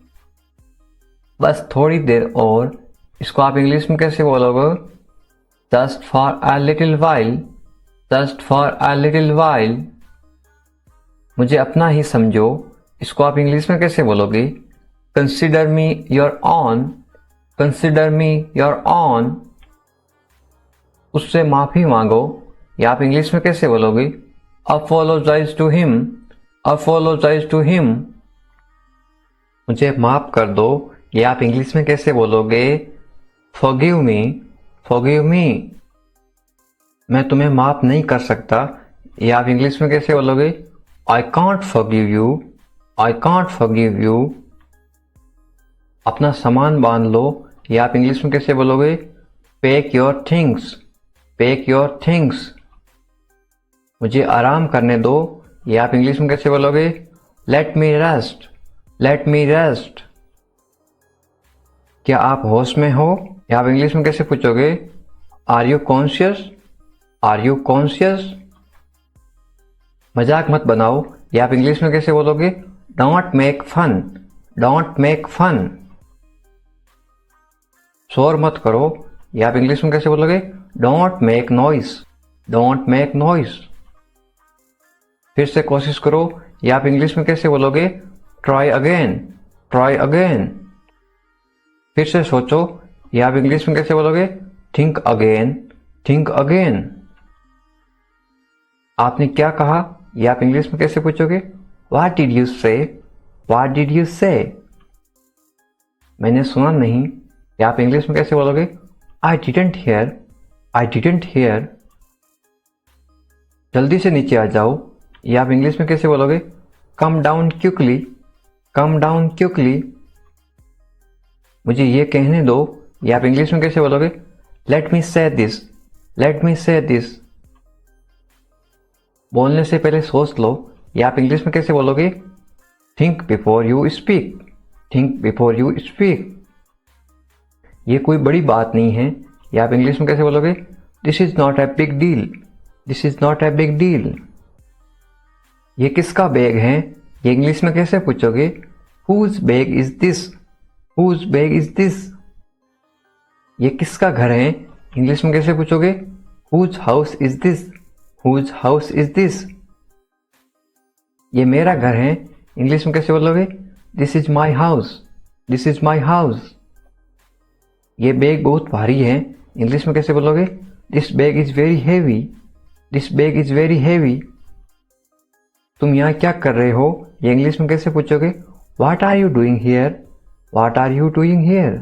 बस थोड़ी देर और, इसको आप इंग्लिश में कैसे बोलोगे? Just for a little while. Just for a little while. मुझे अपना ही समझो, इसको आप इंग्लिश में कैसे बोलोगे? Consider me your own. Consider me your own. उससे माफी मांगो, या आप इंग्लिश में कैसे बोलोगे? Apologise to him. Apologise to him. मुझे माफ कर दो, ये आप इंग्लिश में कैसे बोलोगे? Forgive me. Forgive me. मैं तुम्हें माफ नहीं कर सकता, ये आप इंग्लिश में कैसे बोलोगे? I can't forgive you. I can't forgive you. अपना सामान बांध लो, ये आप इंग्लिश में कैसे बोलोगे? Pack your things. Pack your things. मुझे आराम करने दो, ये आप इंग्लिश में कैसे बोलोगे? लेट मी रेस्ट। Let me rest. क्या आप होश में हो, या आप इंग्लिश में कैसे पूछोगे? Are you conscious? Are you conscious? मजाक मत बनाओ, ये आप इंग्लिश में कैसे बोलोगे? Don't make fun. Don't make fun. शोर मत करो, ये आप इंग्लिश में कैसे बोलोगे? Don't make noise. Don't make noise. फिर से कोशिश करो, ये आप इंग्लिश में कैसे बोलोगे? Try again. Try again. फिर से सोचो, ये आप इंग्लिश में कैसे बोलोगे? Think again. Think again. आपने क्या कहा, ये आप इंग्लिश में कैसे पूछोगे? व्हाट डिड यू से? व्हाट डिड यू से? मैंने सुना नहीं, ये आप इंग्लिश में कैसे बोलोगे? I didn't here. I didn't here. जल्दी से नीचे आ जाओ, ये आप इंग्लिश में कैसे बोलोगे? Come down quickly. Come down quickly. मुझे ये कहने दो, ये आप इंग्लिश में कैसे बोलोगे? लेट मी से दिस। लेट मी से दिस। बोलने से पहले सोच लो, ये आप इंग्लिश में कैसे बोलोगे? Think before you speak. Think before you speak. ये कोई बड़ी बात नहीं है, ये आप इंग्लिश में कैसे बोलोगे? This is not a big deal. This is not a big deal. ये किसका बैग है, ये इंग्लिश में कैसे पूछोगे? Whose bag is this. Whose bag is this. ये किसका घर है, इंग्लिश में कैसे पूछोगे? Whose house is this. Whose house is this. ये मेरा घर है, इंग्लिश में कैसे बोलोगे? This is my house. This is my house. ये बैग बहुत भारी है, इंग्लिश में कैसे बोलोगे? This bag is very heavy. This bag is very heavy. तुम यहाँ क्या कर रहे हो, ये इंग्लिश में कैसे पूछोगे? What are you doing here? What are you doing here?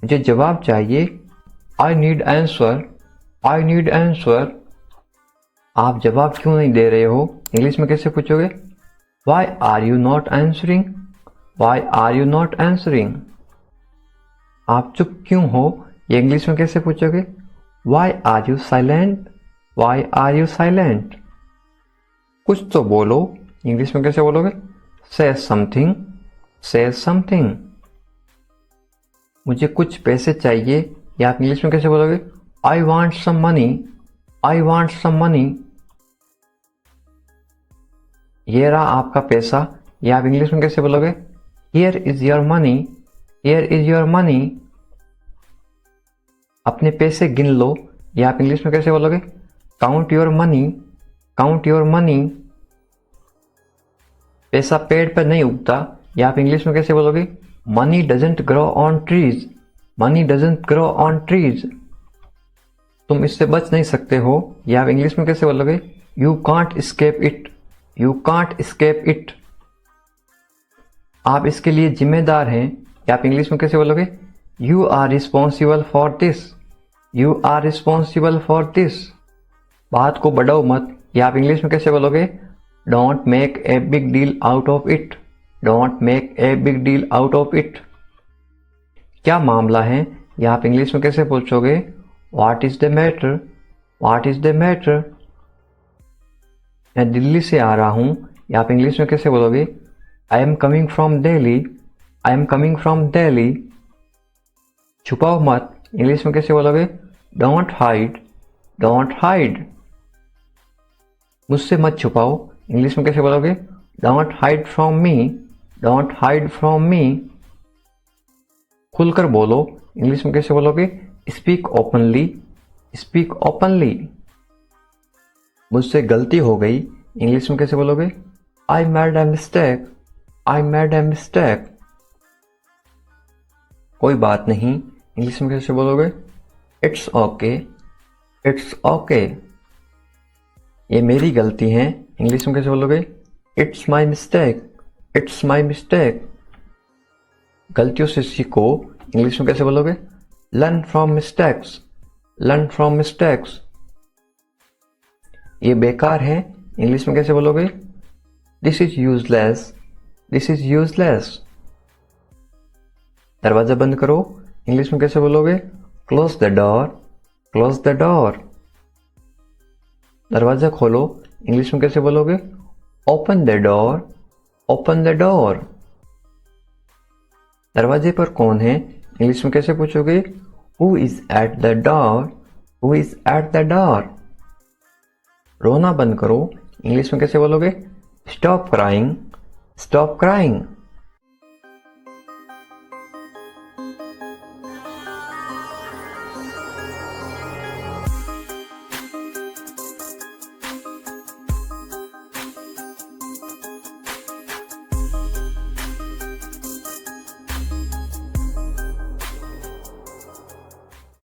मुझे जवाब चाहिए। I need answer. I need answer. आप जवाब क्यों नहीं दे रहे हो, इंग्लिश में कैसे पूछोगे? Why are you not answering? Why are you not answering? आप चुप क्यों हो, ये इंग्लिश में कैसे पूछोगे? Why are you silent? Why are you silent? कुछ तो बोलो, इंग्लिश में कैसे बोलोगे? से समथिंग। से समथिंग। मुझे कुछ पैसे चाहिए, या आप इंग्लिश में कैसे बोलोगे? I want some money. I want some money. ये रहा आपका पैसा, या आप इंग्लिश में कैसे बोलोगे? Here is your money. Here is your money. अपने पैसे गिन लो, या आप इंग्लिश में कैसे बोलोगे? Count your money. Count your money. पैसा पेड़ पर नहीं उगता, या आप इंग्लिश में कैसे बोलोगे? Money doesn't grow on trees. Money doesn't grow on trees. तुम इससे बच नहीं सकते हो, या आप इंग्लिश में कैसे बोलोगे? You can't escape it. You can't escape it. आप इसके लिए जिम्मेदार हैं, या आप इंग्लिश में कैसे बोलोगे? You are responsible for this. You are responsible for this. बात को बढ़ाओ मत, या आप इंग्लिश में कैसे बोलोगे? Don't make a big deal out of it, don't make a big deal out of it. क्या मामला है, यह आप इंग्लिश में कैसे पूछोगे? What is the matter, what is the matter. मैं दिल्ली से आ रहा हूं, यह आप इंग्लिश में कैसे बोलोगे? I am coming from Delhi, I am coming from Delhi. छुपाओ मत, इंग्लिश में कैसे बोलोगे? Don't hide, don't hide. मुझसे मत छुपाओ, इंग्लिश में कैसे बोलोगे? Don't hide from me, don't hide from me. खुलकर बोलो, इंग्लिश में कैसे बोलोगे? Speak openly, speak openly. मुझसे गलती हो गई, इंग्लिश में कैसे बोलोगे? I made a mistake, I made a mistake. कोई बात नहीं, इंग्लिश में कैसे बोलोगे? It's okay, it's okay. ये मेरी गलती है, इंग्लिश में कैसे बोलोगे? It's my mistake, it's my mistake. गलतियों से सीखो, इंग्लिश में कैसे बोलोगे? Learn from mistakes, learn from mistakes. ये बेकार है, इंग्लिश में कैसे बोलोगे? This is useless, this is useless. दरवाजा बंद करो, इंग्लिश में कैसे बोलोगे? Close the door, close the door. दरवाजा खोलो, इंग्लिश में कैसे बोलोगे? Open the door, open the door. दरवाजे पर कौन है, इंग्लिश में कैसे पूछोगे? Who is at the door, who is at the door. रोना बंद करो, इंग्लिश में कैसे बोलोगे? Stop crying, stop crying.